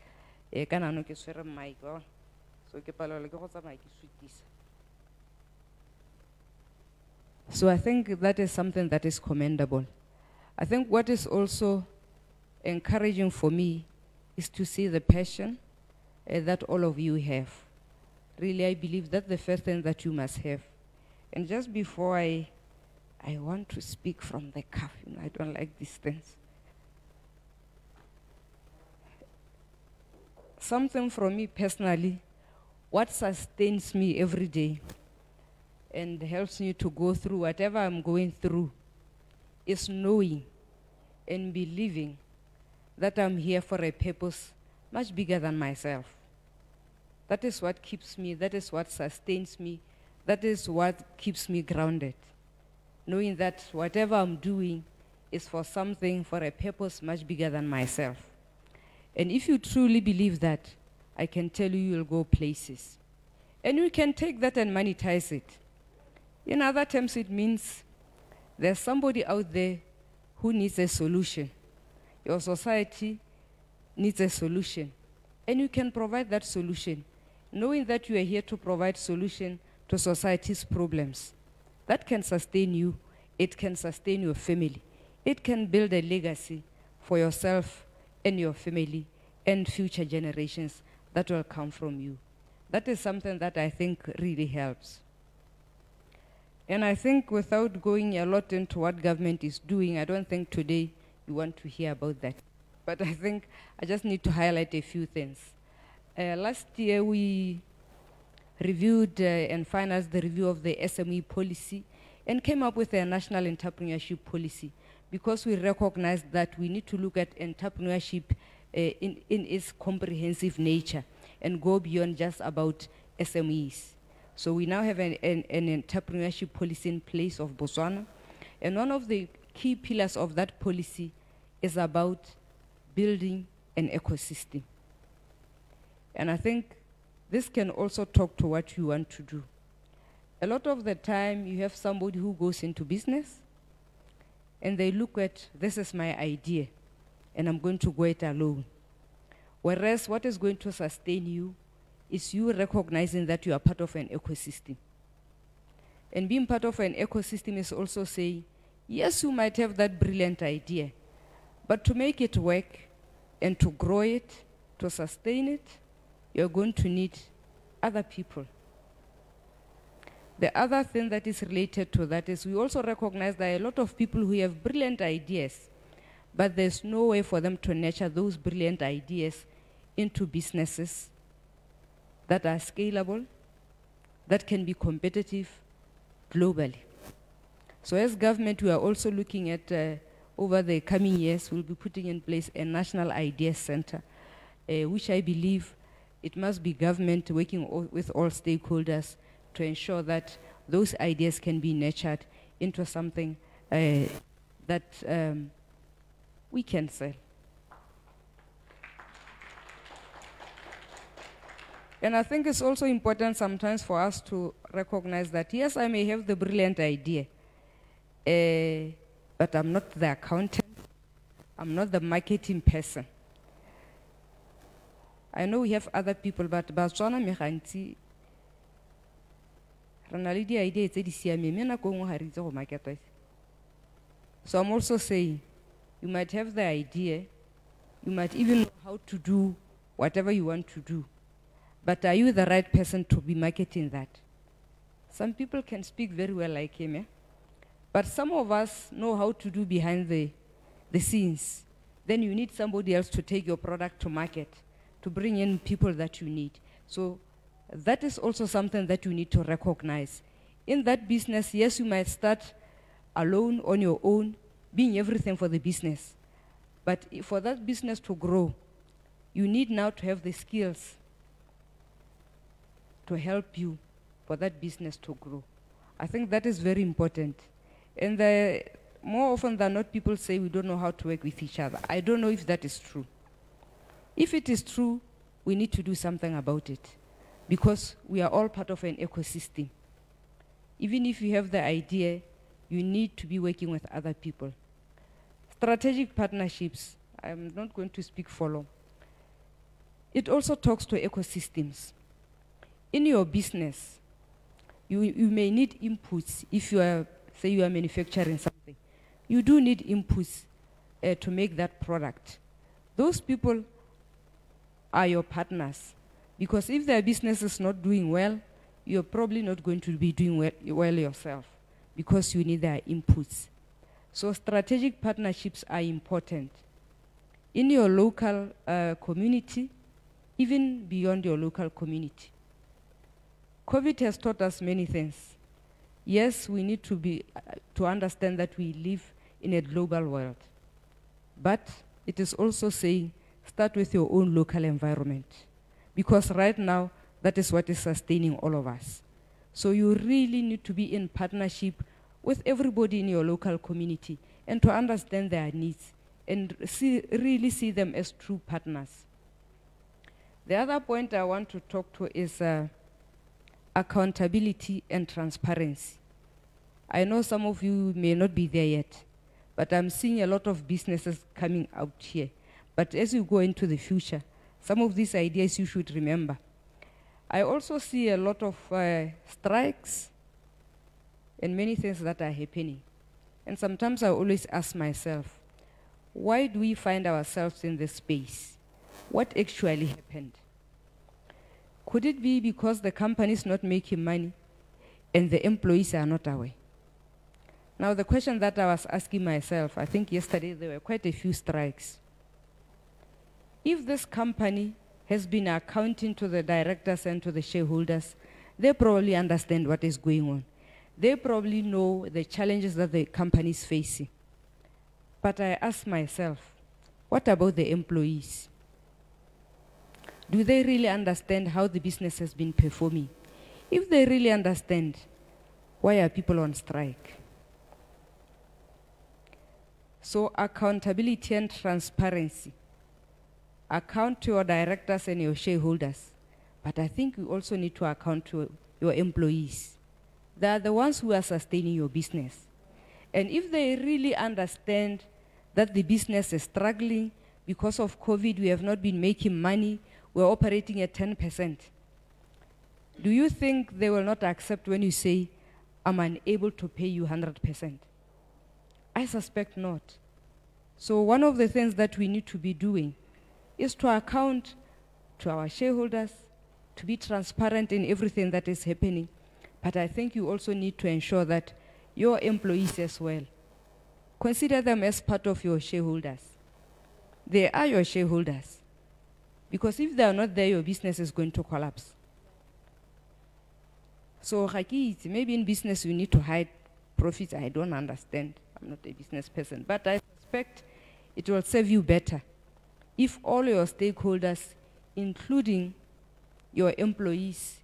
So I think that is something that is commendable. I think what is also encouraging for me is to see the passion that all of you have. Really, I believe that's the first thing that you must have. And just before I want to speak from the cuff, I don't like these things. Something from me personally, what sustains me every day and helps me to go through whatever I'm going through is knowing and believing that I'm here for a purpose much bigger than myself. That is what keeps me, that is what sustains me, that is what keeps me grounded. Knowing that whatever I'm doing is for something, for a purpose much bigger than myself. And if you truly believe that, I can tell you you'll go places. And you can take that and monetize it. In other terms, it means there's somebody out there who needs a solution. Your society needs a solution. And you can provide that solution, knowing that you are here to provide solution to society's problems. That can sustain you. It can sustain your family. It can build a legacy for yourself and your family and future generations that will come from you. That is something that I think really helps. And I think without going a lot into what government is doing, I don't think today you want to hear about that. But I think I just need to highlight a few things. Last year we reviewed and finalized the review of the SME policy and came up with a national entrepreneurship policy because we recognized that we need to look at entrepreneurship in its comprehensive nature and go beyond just about SMEs. So we now have an entrepreneurship policy in place of Botswana. And one of the key pillars of that policy is about building an ecosystem. And I think this can also talk to what you want to do. A lot of the time, you have somebody who goes into business, and they look at, this is my idea, and I'm going to go it alone. Whereas what is going to sustain you is you recognizing that you are part of an ecosystem. And being part of an ecosystem is also saying, yes, you might have that brilliant idea, but to make it work and to grow it, to sustain it, you're going to need other people. The other thing that is related to that is we also recognize that a lot of people who have brilliant ideas, but there's no way for them to nurture those brilliant ideas into businesses that are scalable, that can be competitive globally. So as government, we are also looking at, over the coming years, we'll be putting in place a national idea center, which I believe it must be government working with all stakeholders to ensure that those ideas can be nurtured into something that we can sell. And I think it's also important sometimes for us to recognize that, yes, I may have the brilliant idea, but I'm not the accountant, I'm not the marketing person. I know we have other people, but Botswana meganti ranalidi idea tse di siame me na go ngwa ha ritse go market. So I'm also saying you might have the idea, you might even know how to do whatever you want to do, but are you the right person to be marketing that? Some people can speak very well like him, but some of us know how to do behind the scenes. Then you need somebody else to take your product to market, to bring in people that you need. So that is also something that you need to recognize. In that business, yes, you might start alone on your own, being everything for the business. But for that business to grow, you need now to have the skills to help you for that business to grow. I think that is very important. And more often than not, people say we don't know how to work with each other. I don't know if that is true. If it is true, we need to do something about it, because we are all part of an ecosystem. Even if you have the idea, you need to be working with other people. Strategic partnerships, I'm not going to speak for long. It also talks to ecosystems. In your business, you may need inputs. If you are, say you are manufacturing something, you do need inputs to make that product. Those people are your partners, because if their business is not doing well, you're probably not going to be doing well yourself, because you need their inputs. So strategic partnerships are important in your local community, even beyond your local community. COVID has taught us many things. Yes, we need to understand that we live in a global world, but it is also saying start with your own local environment, because right now that is what is sustaining all of us. So you really need to be in partnership with everybody in your local community and to understand their needs and really see them as true partners. The other point I want to talk to is accountability and transparency. I know some of you may not be there yet, but I'm seeing a lot of businesses coming out here. But as you go into the future, some of these ideas you should remember. I also see a lot of strikes and many things that are happening. And sometimes I always ask myself, why do we find ourselves in this space? What actually happened? Could it be because the company is not making money and the employees are not aware? Now, the question that I was asking myself, I think yesterday there were quite a few strikes. If this company has been accounting to the directors and to the shareholders, they probably understand what is going on. They probably know the challenges that the company is facing. But I ask myself, what about the employees? Do they really understand how the business has been performing? If they really understand, why are people on strike? So accountability and transparency. Account to your directors and your shareholders. But I think you also need to account to your employees. They are the ones who are sustaining your business. And if they really understand that the business is struggling because of COVID, we have not been making money, we're operating at 10%. Do you think they will not accept when you say, I'm unable to pay you 100%? I suspect not. So one of the things that we need to be doing is to account to our shareholders, to be transparent in everything that is happening. But I think you also need to ensure that your employees as well, consider them as part of your shareholders. They are your shareholders. Because if they are not there, your business is going to collapse. So maybe in business you need to hide profits. I don't understand. I'm not a business person. But I suspect it will serve you better if all your stakeholders, including your employees,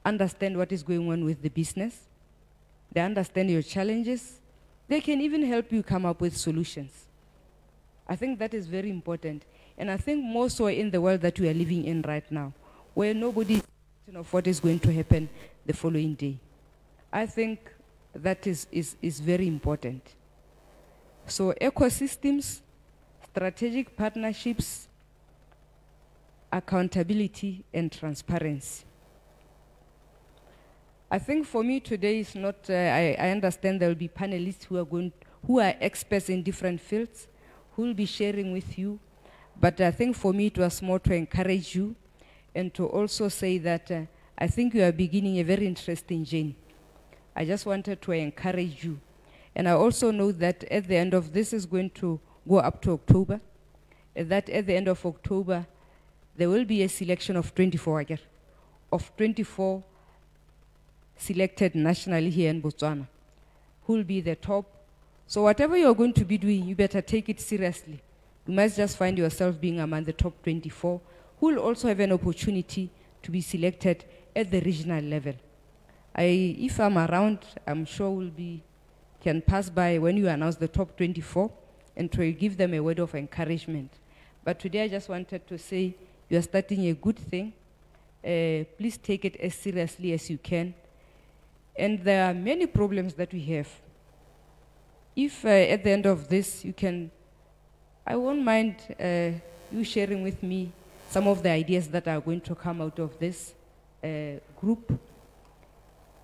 understand what is going on with the business. They understand your challenges. They can even help you come up with solutions. I think that is very important. And I think more so in the world that we are living in right now, where nobody is certain of what is going to happen the following day. I think that is very important. So ecosystems, strategic partnerships, accountability, and transparency. I think for me today is not, I understand there will be panelists who are experts in different fields, who will be sharing with you. But I think for me it was more to encourage you and to also say that I think you are beginning a very interesting journey. I just wanted to encourage you. And I also know that at the end of this is going to go up to October, and that at the end of October, there will be a selection of 24 selected nationally here in Botswana, who will be the top. So whatever you're going to be doing, you better take it seriously. You must just find yourself being among the top 24, who will also have an opportunity to be selected at the regional level. If I'm around, I'm sure can pass by when you announce the top 24 and to give them a word of encouragement. But today I just wanted to say you are starting a good thing. Please take it as seriously as you can. And there are many problems that we have. If at the end of this I won't mind you sharing with me some of the ideas that are going to come out of this group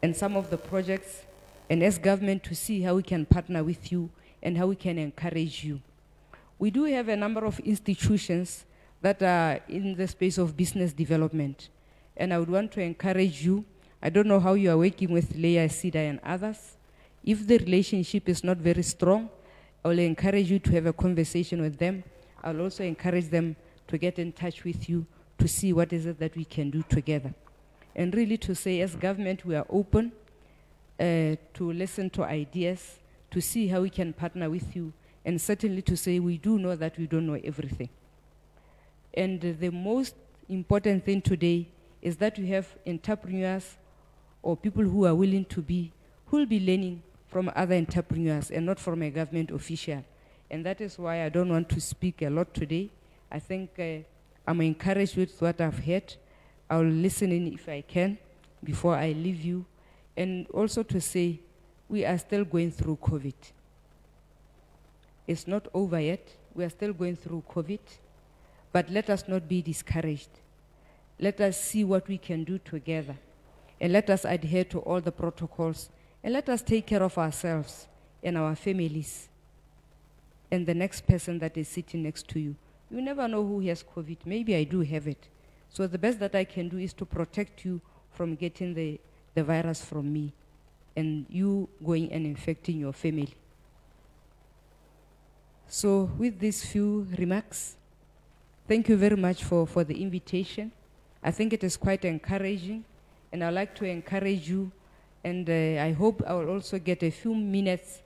and some of the projects, and as government to see how we can partner with you and how we can encourage you. We do have a number of institutions that are in the space of business development, and I would want to encourage you. I don't know how you are working with Leah, Sida, and others. If the relationship is not very strong, I will encourage you to have a conversation with them. I'll also encourage them to get in touch with you to see what is it that we can do together. And really to say, as government, we are open to listen to ideas, to see how we can partner with you, and certainly to say we do know that we don't know everything. And the most important thing today is that we have entrepreneurs or people who are willing to who will be learning from other entrepreneurs and not from a government official. And that is why I don't want to speak a lot today. I think I'm encouraged with what I've heard. I'll listen in if I can before I leave you. And also to say, we are still going through COVID. It's not over yet. We are still going through COVID. But let us not be discouraged. Let us see what we can do together. And let us adhere to all the protocols. And let us take care of ourselves and our families and the next person that is sitting next to you. You never know who has COVID. Maybe I do have it. So the best that I can do is to protect you from getting the virus from me and you going and infecting your family. So with these few remarks, thank you very much for the invitation. I think it is quite encouraging, and I'd like to encourage you, and I hope I will also get a few minutes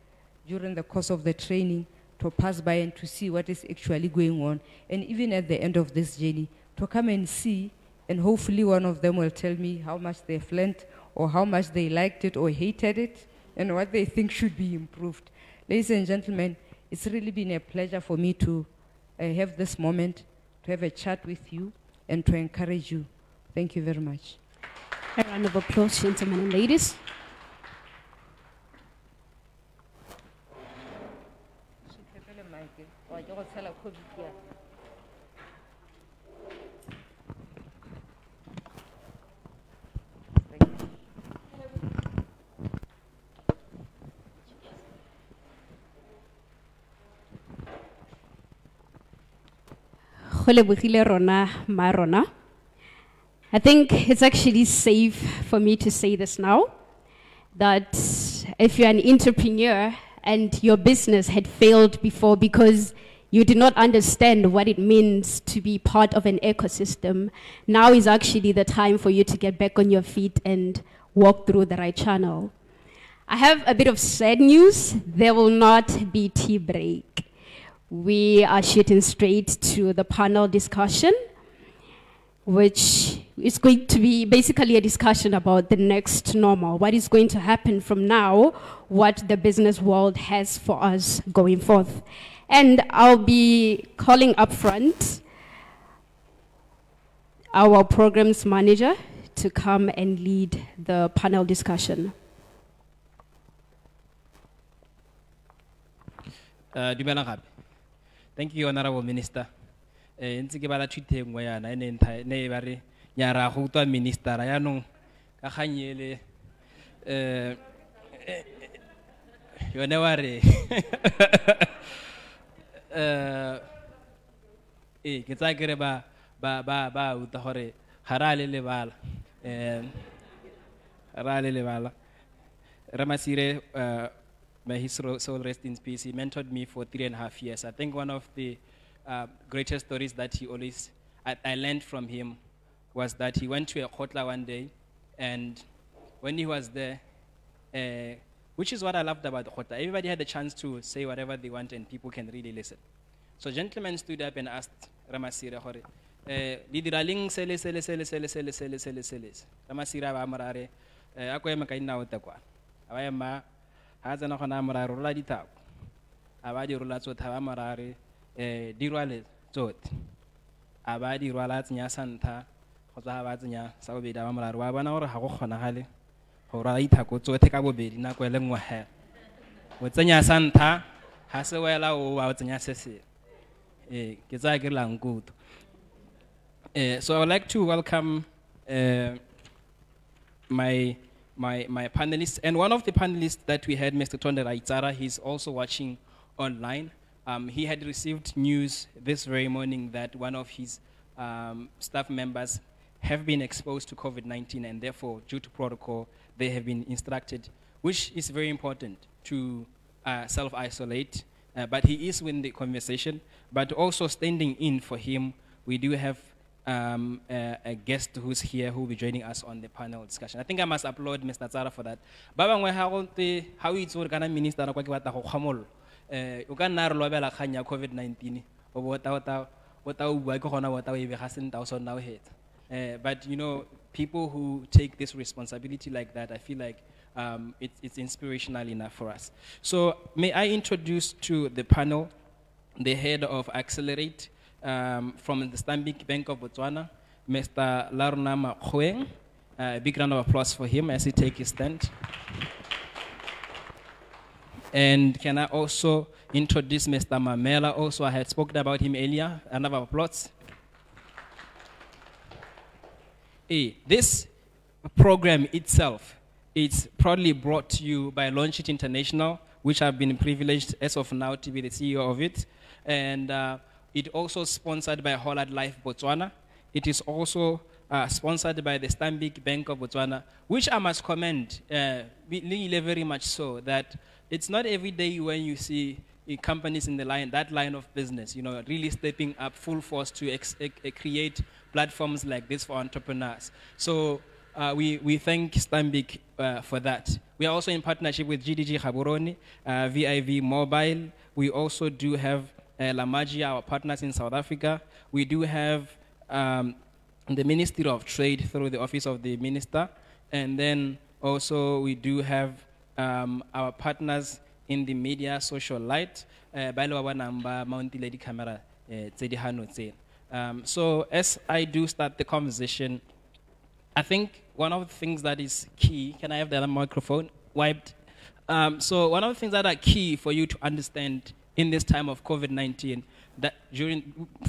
during the course of the training to pass by and to see what is actually going on, and even at the end of this journey, to come and see, and hopefully one of them will tell me how much they've learned, or how much they liked it or hated it, and what they think should be improved. Ladies and gentlemen, it's really been a pleasure for me to have this moment, to have a chat with you, and to encourage you. Thank you very much. A round of applause, gentlemen and ladies. I think it's actually safe for me to say this now, that if you're an entrepreneur and your business had failed before because you did not understand what it means to be part of an ecosystem, now is actually the time for you to get back on your feet and walk through the right channel. I have a bit of sad news. There will not be tea break. We are shooting straight to the panel discussion, which is going to be basically a discussion about the next normal, what is going to happen from now, what the business world has for us going forth. And I'll be calling up front our programs manager to come and lead the panel discussion. Thank you, Honorable Minister. Ntse ke bala tweet engwe yana ne ba re nyara go tswa minister ya nong ka ganyele yone wa re ke tsa ke re ba uta gore ga le lebala Ramasire, may his soul rest in peace. He mentored me for 3.5 years. I think one of the greatest stories that I learned from him was that he went to a khotla one day, and when he was there, which is what I loved about the khotla, everybody had a chance to say whatever they want and people can really listen. So gentlemen stood up and asked Ramasire, di dira leng sele ka masira ba morare a ko ema ka dinao te kwa a ba ema ha tsena gona morare rola ditako a ba di rola tsotha ba morare di rwale tsothi a ba di rwala tsenya santha go tswa ba tsenya sa bobedi ba morare wa bona gore ga go kgonagale go rwala ditako tsothe ka bobedi nako le nngwe he o tsenya santha ha se wela o ba o tsenya sese ke tsa ke lang kutu. So I would like to welcome my panelists. And one of the panelists that we had, Mr. Tonderai Tsara, he's also watching online. He had received news this very morning that one of his staff members have been exposed to COVID-19, and therefore, due to protocol, they have been instructed, which is very important, to self-isolate. But he is within the conversation. But also standing in for him, we do have a guest who's here who will be joining us on the panel discussion. I think I must applaud Mr. Tsara for that. Baba ngwe how it's work kana minister kwa ke batla go kgamolo. O ka nna re lobela kgang ya COVID-19 o bota o bua ke gona bota o e be ga senta o sona o hetsa. But you know, people who take this responsibility like that, I feel like it's inspirational enough for us. So may I introduce to the panel the head of Accelerate from the Stanbic Bank of Botswana, Mr. Larona Makgoeng. A big round of applause for him as he takes his stand. And can I also introduce Mr. Mamela? Also, I had spoken about him earlier. Another applause. This program itself, it's proudly brought to you by Launchit International, which I've been privileged as of now to be the CEO of it. And it also sponsored by Hollard Life Botswana. It is also sponsored by the Stanbic Bank of Botswana, which I must commend very much so, that it's not every day when you see companies in that line of business, you know, really stepping up full force to create platforms like this for entrepreneurs. So we thank Stanbic for that. We are also in partnership with GDG Gaborone, VIV Mobile. We also do have La Magia, our partners in South Africa. We do have the Ministry of Trade through the Office of the Minister. And then also we do have our partners in the media, Social Light, so as I do start the conversation, I think one of the things that is key, can I have the other microphone wiped? So one of the things that are key for you to understand in this time of COVID-19, that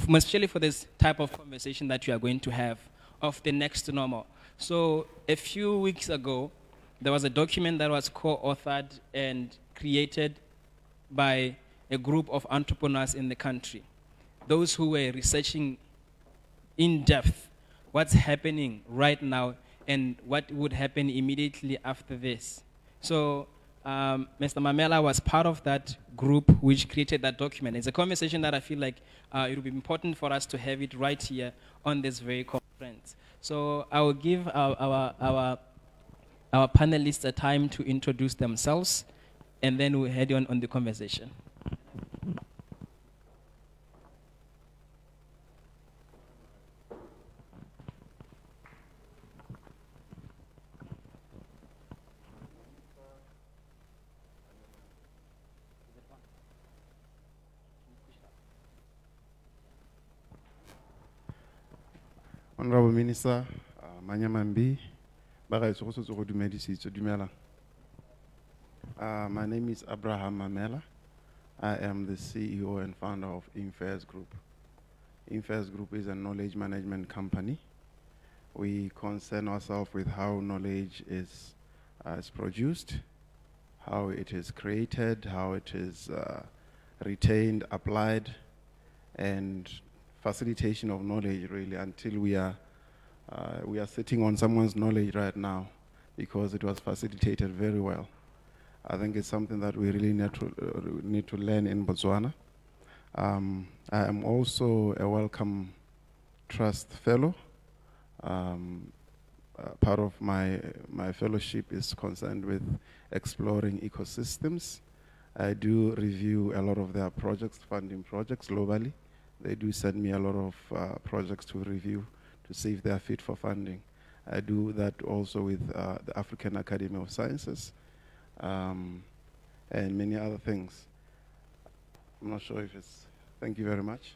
especially for this type of conversation that you are going to have of the next normal. So a few weeks ago, there was a document that was co-authored and created by a group of entrepreneurs in the country. Those who were researching in depth what's happening right now and what would happen immediately after this. So Mr. Mamela was part of that group which created that document. It's a conversation that I feel like it will be important for us to have it right here on this very conference. So I will give our panelists a time to introduce themselves, and then we'll head on the conversation. Honorable Minister, Nyamambi, my name is Abraham Mamela. I am the CEO and founder of Infairs Group. Infairs Group is a knowledge management company. We concern ourselves with how knowledge is produced, how it is created, how it is retained, applied, and facilitation of knowledge, really, until we are sitting on someone's knowledge right now, because it was facilitated very well. I think it's something that we really need to learn in Botswana. I am also a Wellcome Trust Fellow. Part of my fellowship is concerned with exploring ecosystems. I do review a lot of their projects, funding projects globally. they do send me a lot of projects to review to see if they are fit for funding. I do that also with the African Academy of Sciences and many other things. I'm not sure if it's... Thank you very much.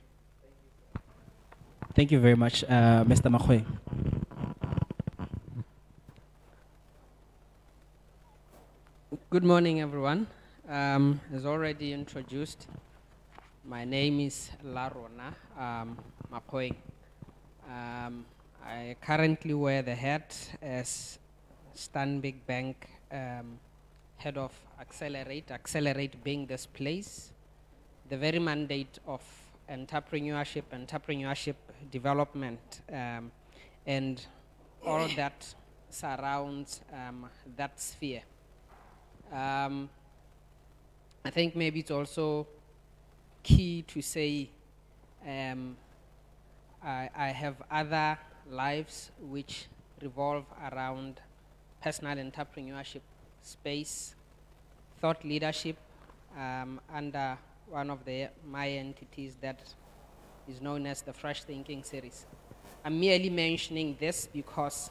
Thank you very much, Mr. Makgoeng. Good morning, everyone. As already introduced, my name is Larona Makgoeng. I currently wear the hat as Stanbic Bank head of Accelerate being this place. The very mandate of entrepreneurship development, and all that surrounds that sphere. I think maybe it's also key to say I have other lives which revolve around personal entrepreneurship space, thought leadership under one of my entities that is known as the Fresh Thinking Series. I'm merely mentioning this because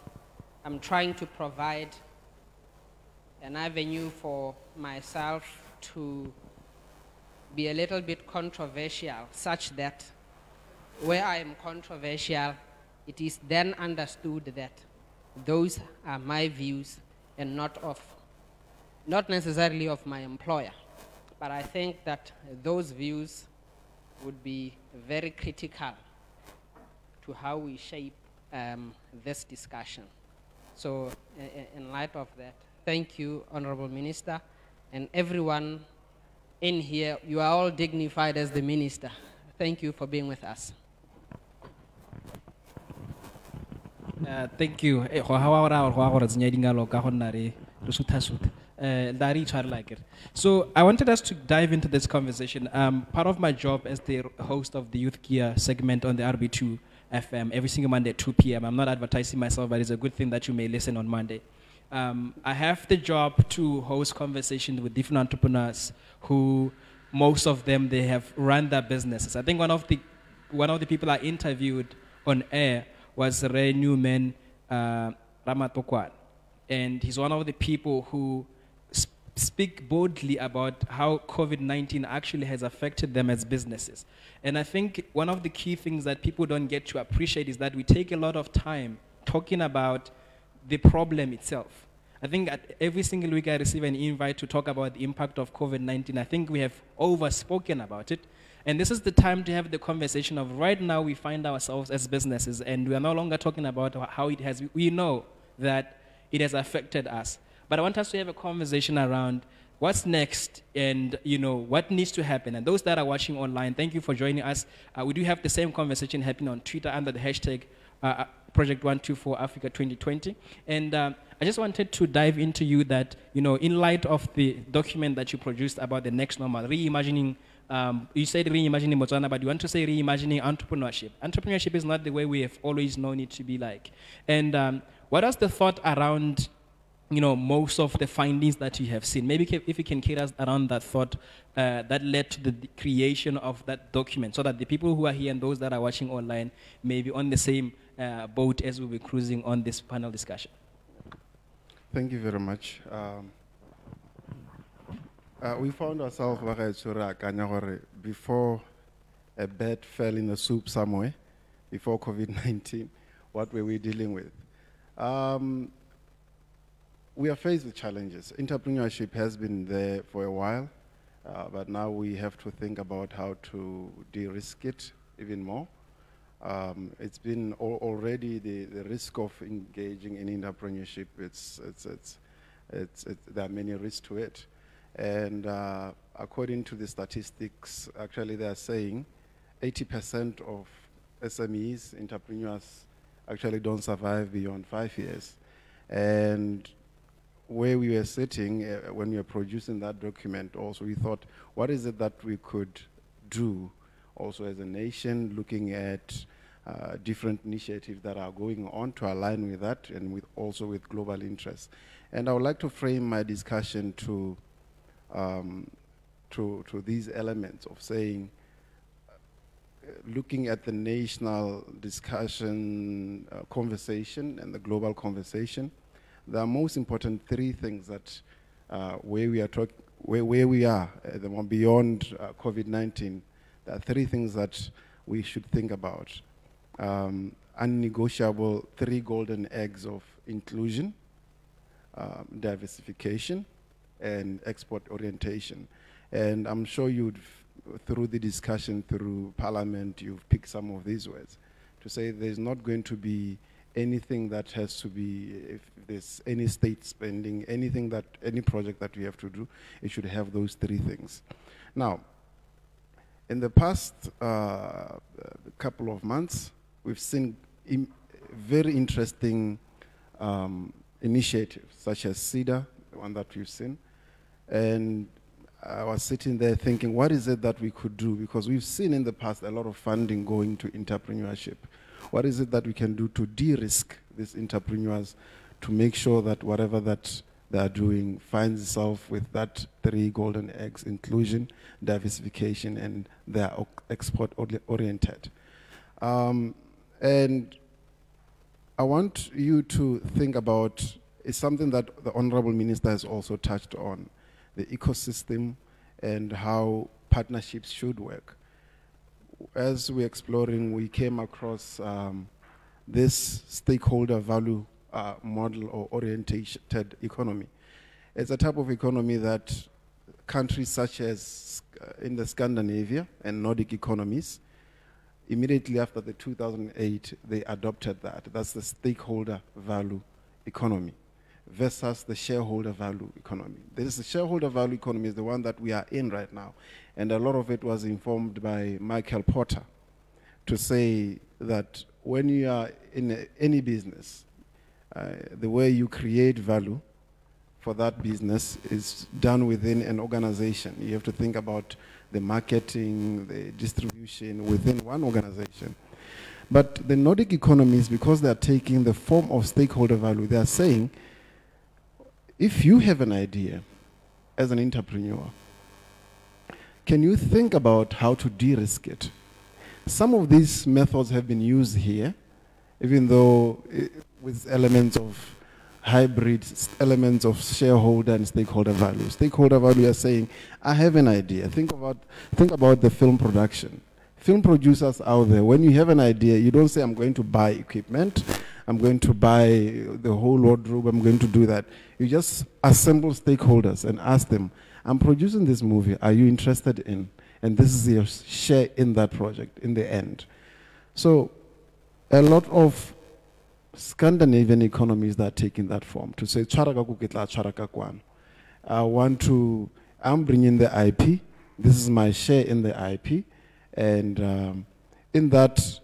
I'm trying to provide an avenue for myself to be a little bit controversial, such that where I am controversial, it is then understood that those are my views and not necessarily of my employer. But I think that those views would be very critical to how we shape this discussion. So in light of that, thank you, Honorable Minister, and everyone in here. You are all dignified as the Minister. Thank you for being with us. Thank you. So I wanted us to dive into this conversation. Part of my job as the host of the Youth Gear segment on the RB2 FM every single Monday at 2 p.m. I'm not advertising myself, but it's a good thing that you may listen on Monday. I have the job to host conversations with different entrepreneurs who, most of them, they have run their businesses. I think one of the people I interviewed on air was Ray Newman Ramatokwan. And he's one of the people who speak boldly about how COVID-19 actually has affected them as businesses. And I think one of the key things that people don't get to appreciate is that we take a lot of time talking about the problem itself. I think every single week I receive an invite to talk about the impact of COVID-19. I think we have overspoken about it. And this is the time to have the conversation of right now we find ourselves as businesses, and we are no longer talking about how it has, we know that it has affected us. But I want us to have a conversation around what's next and what needs to happen. And those that are watching online, thank you for joining us. We do have the same conversation happening on Twitter under the hashtag Project124 Africa 2020. And I just wanted to dive into you that, in light of the document that you produced about the next normal, reimagining, you said reimagining Botswana, but you want to say reimagining entrepreneurship. Entrepreneurship is not the way we have always known it to be like. And what is the thought around, most of the findings that you have seen? Maybe if you can carry us around that thought that led to the creation of that document, so that the people who are here and those that are watching online may be on the same boat as we'll be cruising on this panel discussion. Thank you very much. We found ourselves before a bird fell in the soup somewhere, before COVID-19, what were we dealing with? We are faced with challenges. Entrepreneurship has been there for a while, but now we have to think about how to de-risk it even more. It's been already the risk of engaging in entrepreneurship. There are many risks to it. And according to the statistics, actually they are saying 80% of SMEs, entrepreneurs, actually don't survive beyond 5 years. And where we were sitting, when we were producing that document also, we thought, what is it that we could do also as a nation, looking at different initiatives that are going on to align with that and also with global interests. And I would like to frame my discussion to these elements of saying, looking at the national discussion, conversation, and the global conversation, the most important three things that where we are at the moment beyond COVID-19, there are three things that we should think about. Unnegotiable three golden eggs of inclusion, diversification, and export orientation. And I'm sure through the discussion, through Parliament, you've picked some of these words to say there's not going to be anything that has to be, if there's any state spending, any project that we have to do, it should have those three things. Now, in the past couple of months, we've seen very interesting initiatives, such as CEDA, the one that we've seen. And I was sitting there thinking, what is it that we could do? Because we've seen in the past a lot of funding going to entrepreneurship. What is it that we can do to de-risk these entrepreneurs to make sure that whatever that they are doing finds itself with that three golden eggs: inclusion, diversification, and they are export oriented. And I want you to think about, it's something that the Honorable Minister has also touched on, the ecosystem and how partnerships should work. As we're exploring, we came across this stakeholder value model or oriented economy. It's a type of economy that countries such as in the Scandinavia and Nordic economies, immediately after the 2008, they adopted that. That's the stakeholder value economy versus the shareholder value economy. The shareholder value economy is the one that we are in right now. And a lot of it was informed by Michael Porter to say that when you are in any business, the way you create value for that business is done within an organization. You have to think about the marketing, the distribution within one organization. But the Nordic economies, because they are taking the form of stakeholder value, they are saying, if you have an idea as an entrepreneur, can you think about how to de-risk it? Some of these methods have been used here, even though with elements of hybrid, elements of shareholder and stakeholder value. Stakeholder value are saying, I have an idea. Think about the film production. Film producers out there, when you have an idea, you don't say, I'm going to buy equipment, I'm going to buy the whole wardrobe, I'm going to do that. You just assemble stakeholders and ask them, I'm producing this movie, are you interested in? And this is your share in that project in the end. So a lot of Scandinavian economies that are taking that form to say, I'm bringing the IP, this is my share in the IP, and in that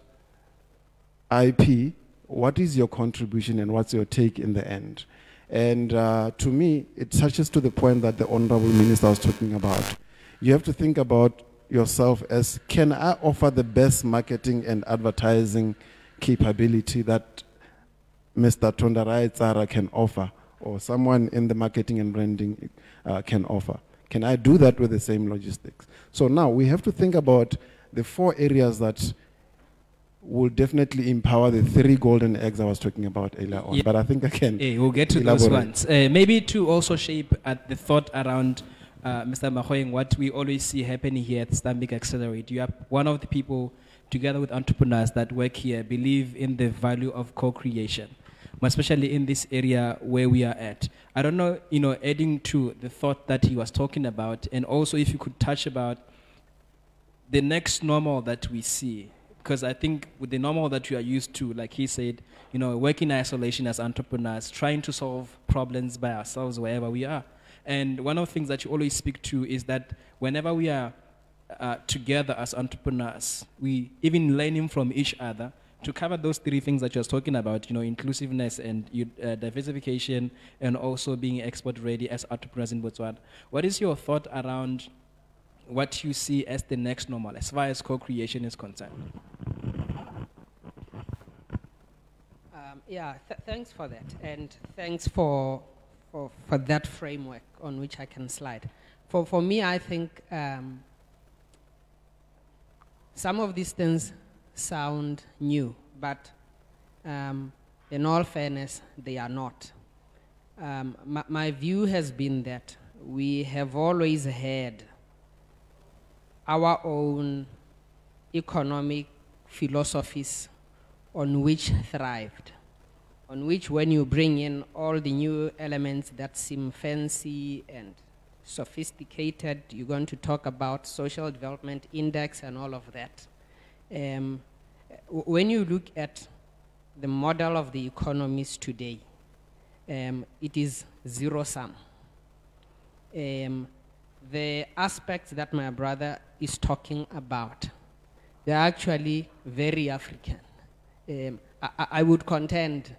IP, what is your contribution and what's your take in the end? And to me, it touches to the point that the Honorable Minister was talking about. You have to think about yourself as, can I offer the best marketing and advertising capability that Mr. Tonderai Tsara can offer, or someone in the marketing and branding can offer? Can I do that with the same logistics? So now we have to think about the 4 areas that will definitely empower the 3 golden eggs I was talking about earlier on. Yeah. But I think I can we'll get to elaborate. Those ones. Maybe to also shape the thought around Mr. Makgoeng, what we always see happening here at Stanbic Accelerate. You are one of the people, together with entrepreneurs that work here, believe in the value of co-creation, especially in this area where we are at. I don't know, adding to the thought that he was talking about, and also if you could touch about the next normal that we see. Because I think with the normal that we are used to, like he said, working in isolation as entrepreneurs, trying to solve problems by ourselves wherever we are. And one of the things that you always speak to is that whenever we are together as entrepreneurs, we even learning from each other to cover those 3 things that you're talking about, inclusiveness and diversification, and also being export ready as entrepreneurs in Botswana. What is your thought around what you see as the next normal as far as co-creation is concerned? Thanks for that, and thanks for that framework on which I can slide. For me, I think some of these things sound new, but in all fairness, they are not. My view has been that we have always had our own economic philosophies on which thrived, on which when you bring in all the new elements that seem fancy and sophisticated, you're going to talk about social development index and all of that. When you look at the model of the economies today, it is zero-sum. The aspects that my brother is talking about, they're actually very African. I would contend,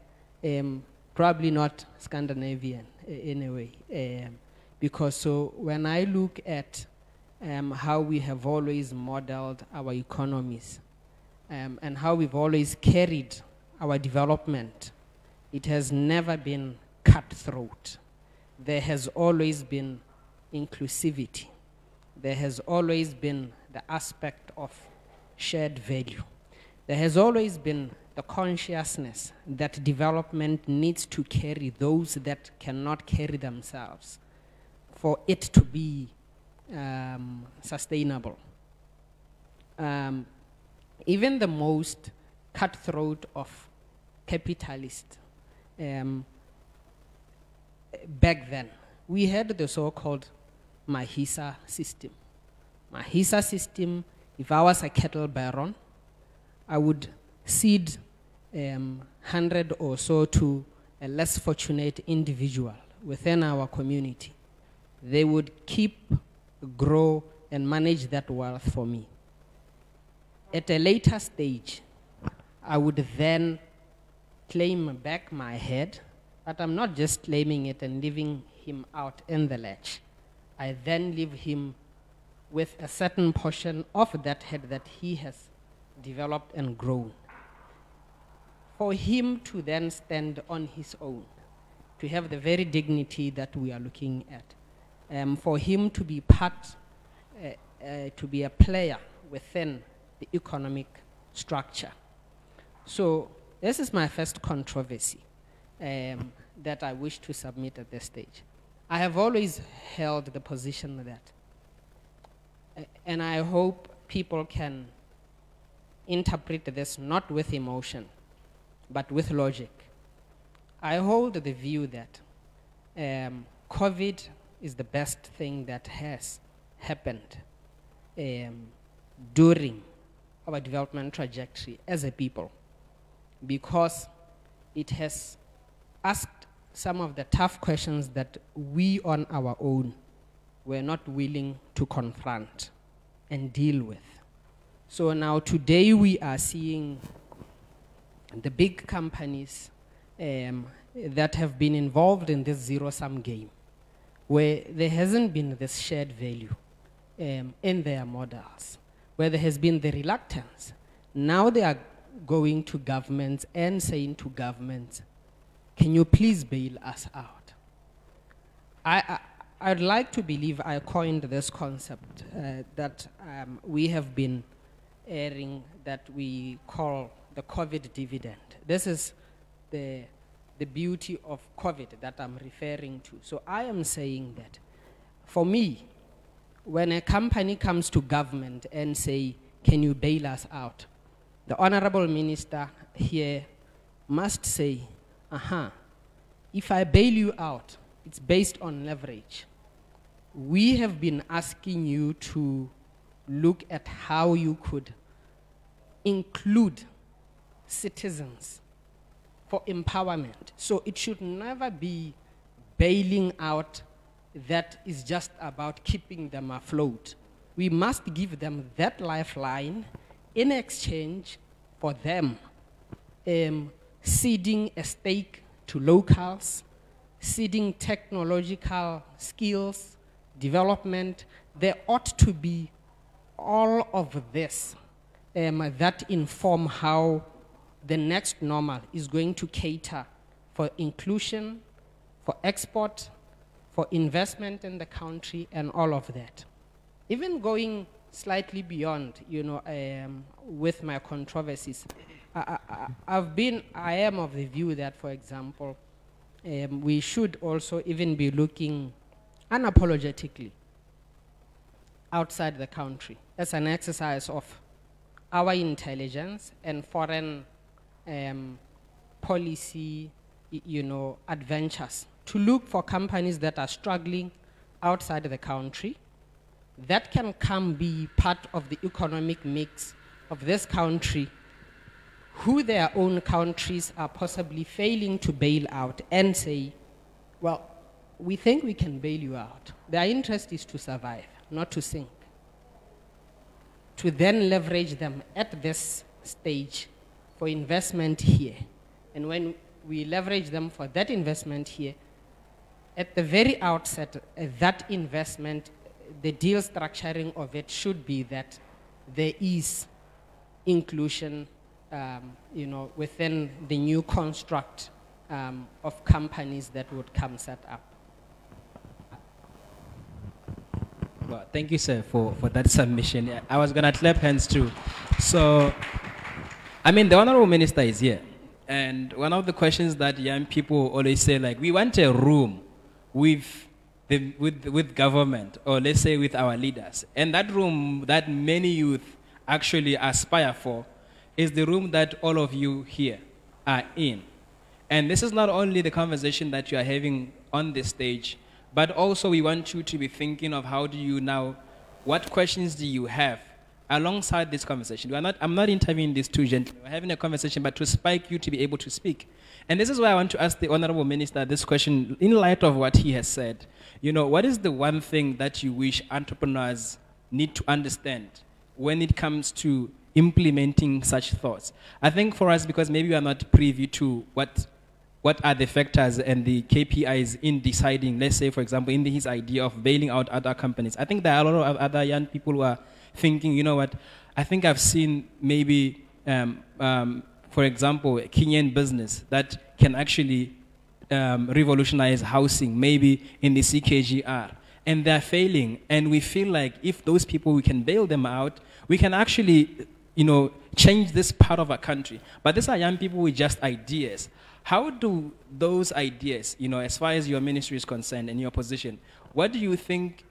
probably not Scandinavian anyway, because so when I look at how we have always modeled our economies and how we've always carried our development, it has never been cutthroat. There has always been inclusivity. There has always been the aspect of shared value. There has always been the consciousness that development needs to carry those that cannot carry themselves for it to be sustainable. Even the most cutthroat of capitalists, back then, we had the so-called Mahisa system. Mahisa system, if I was a cattle baron, I would cede 100 or so to a less fortunate individual within our community. They would keep, grow, and manage that wealth for me. At a later stage, I would then claim back my head, but I'm not just claiming it and leaving him out in the ledge. I then leave him with a certain portion of that head that he has developed and grown. For him to then stand on his own, to have the very dignity that we are looking at, for him to be part, to be a player within the economic structure. So this is my first controversy that I wish to submit at this stage. I have always held the position that, and I hope people can interpret this not with emotion, but with logic. I hold the view that COVID is the best thing that has happened during our development trajectory as a people, because it has asked some of the tough questions that we on our own were not willing to confront and deal with. So now today we are seeing the big companies that have been involved in this zero-sum game, where there hasn't been this shared value in their models, where there has been the reluctance. Now they are going to governments and saying to governments, can you please bail us out? I'd like to believe I coined this concept that we have been airing, that we call the COVID dividend. This is the beauty of COVID that I'm referring to. So I am saying that for me, when a company comes to government and say, can you bail us out? The Honorable Minister here must say, if I bail you out, it's based on leverage. We have been asking you to look at how you could include citizens for empowerment. So it should never be bailing out that is just about keeping them afloat. We must give them that lifeline in exchange for them ceding a stake to locals, ceding technological skills, development. There ought to be all of this that inform how the next normal is going to cater for inclusion, for export, for investment in the country, and all of that. Even going slightly beyond, with my controversies. I am of the view that, for example, we should also even be looking unapologetically outside the country as an exercise of our intelligence and foreign policy, adventures, to look for companies that are struggling outside the country that can be part of the economic mix of this country, who their own countries are possibly failing to bail out, and say, well, we think we can bail you out. Their interest is to survive, not to sink. To then leverage them at this stage for investment here. And when we leverage them for that investment here, at the very outset, that investment, the deal structuring of it should be that there is inclusion, within the new construct of companies that would come set up. Well, thank you, sir, for that submission. I was going to clap hands too. So, the Honorable Minister is here. And one of the questions that young people always say, like, we want a room with government, or let's say with our leaders. And that room that many youth actually aspire for is the room that all of you here are in. And this is not only the conversation that you are having on this stage, but also we want you to be thinking of how do you now, what questions do you have alongside this conversation? I'm not interviewing these two gentlemen. We're having a conversation, but to spike you to be able to speak. And this is why I want to ask the Honorable Minister this question in light of what he has said. What is the one thing that you wish entrepreneurs need to understand when it comes to implementing such thoughts? I think for us, because maybe we are not privy to what are the factors and the KPIs in deciding, let's say, for example, in his idea of bailing out other companies. I think there are a lot of other young people who are thinking, I think I've seen maybe, for example, a Kenyan business that can actually revolutionize housing, maybe in the CKGR. And they're failing. And we feel like if those people, we can bail them out, we can actually, change this part of our country. But these are young people with just ideas. How do those ideas, as far as your ministry is concerned and your position, what do you think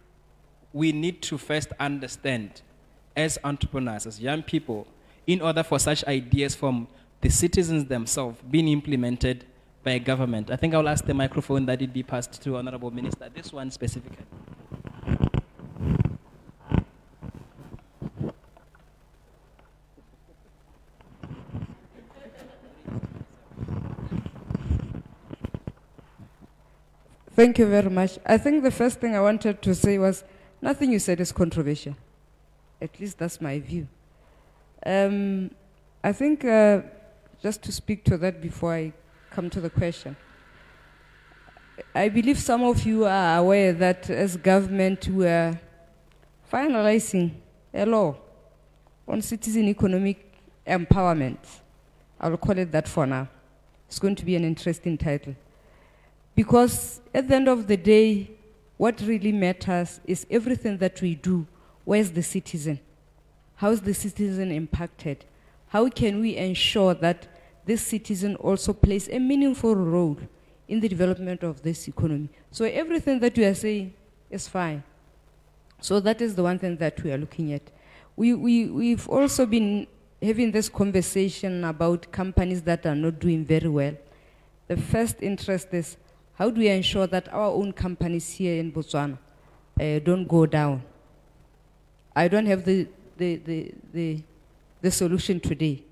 we need to first understand as entrepreneurs, as young people, in order for such ideas from the citizens themselves being implemented by government? I think I'll ask the microphone that it be passed to Honorable Minister, this one specifically. Thank you very much. I think the first thing I wanted to say was, nothing you said is controversial. At least that's my view. I think, just to speak to that before I come to the question, I believe some of you are aware that as government we are finalizing a law on citizen economic empowerment. I will call it that for now. It's going to be an interesting title. Because at the end of the day, what really matters is everything that we do. Where's the citizen? How is the citizen impacted? How can we ensure that this citizen also plays a meaningful role in the development of this economy? So everything that we are saying is fine. So that is the one thing that we are looking at. We've also been having this conversation about companies that are not doing very well. The first interest is, how do we ensure that our own companies here in Botswana don't go down? I don't have the solution today,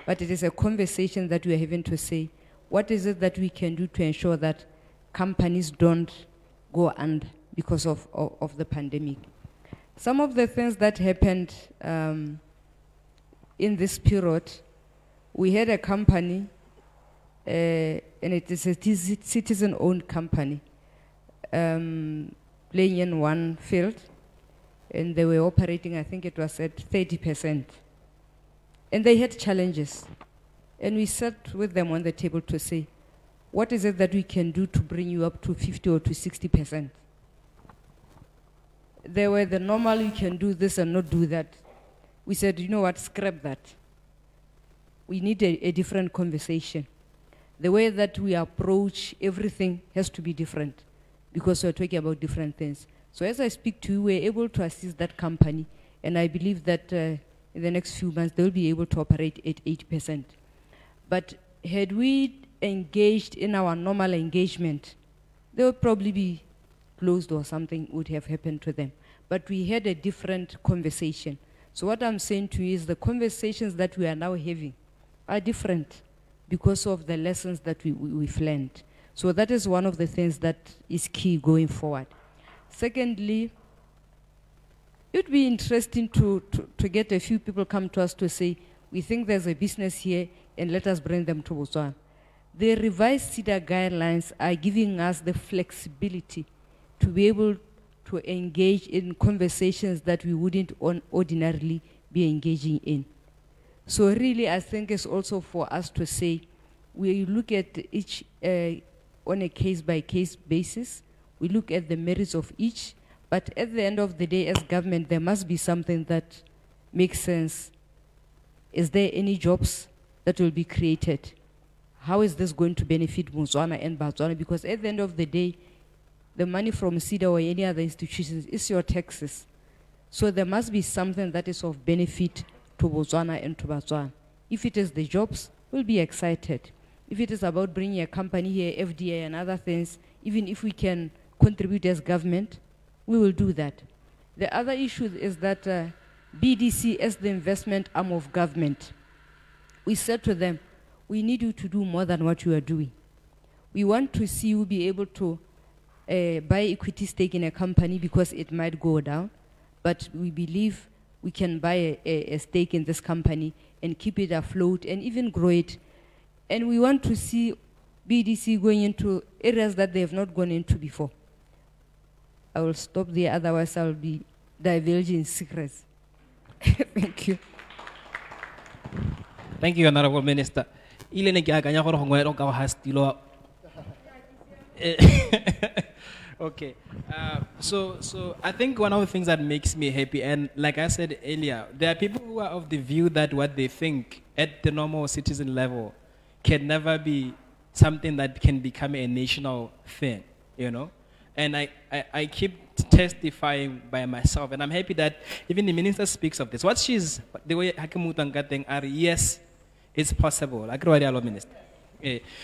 but it is a conversation that we are having to say, what is it that we can do to ensure that companies don't go under because of the pandemic? Some of the things that happened in this period, we had a company, and it is a citizen-owned company, playing in one field, and they were operating, I think it was at 30%. And they had challenges. And we sat with them on the table to say, what is it that we can do to bring you up to 50 or to 60%? there were the normal, you can do this and not do that. We said, you know what, scrap that. We need a different conversation. The way that we approach everything has to be different because we're talking about different things. So as I speak to you, we're able to assist that company, and I believe that in the next few months, they'll be able to operate at 80%. But had we engaged in our normal engagement, they would probably be closed or something would have happened to them. But we had a different conversation. So what I'm saying to you is the conversations that we are now having are different because of the lessons that we've learned. So that is one of the things that is key going forward. Secondly, it would be interesting to get a few people come to us to say, we think there's a business here and let us bring them to Botswana. The revised CEDA guidelines are giving us the flexibility to be able to engage in conversations that we wouldn't ordinarily be engaging in. So really, I think it's also for us to say, we look at each on a case-by-case basis, we look at the merits of each, but at the end of the day, as government, there must be something that makes sense. Is there any jobs that will be created? How is this going to benefit Botswana and Botswana? Because at the end of the day, the money from CEDA or any other institutions is your taxes. So there must be something that is of benefit to Botswana and to Botswana. If it is the jobs, we'll be excited. If it is about bringing a company here, FDA and other things, even if we can contribute as government, we will do that. The other issue is that BDC as the investment arm of government, we said to them, we need you to do more than what you are doing. We want to see you be able to buy equity stake in a company because it might go down, but we believe we can buy a stake in this company and keep it afloat and even grow it. And we want to see BDC going into areas that they have not gone into before. I will stop there, otherwise I will be divulging secrets. Thank you. Thank you, Honorable Minister. Okay, so I think one of the things that makes me happy, and like I said earlier, there are people who are of the view that what they think at the normal citizen level can never be something that can become a national thing, you know? And I keep testifying by myself, and I'm happy that even the minister speaks of this. What she's, the way Hakimutangateng are, yes, it's possible. Minister.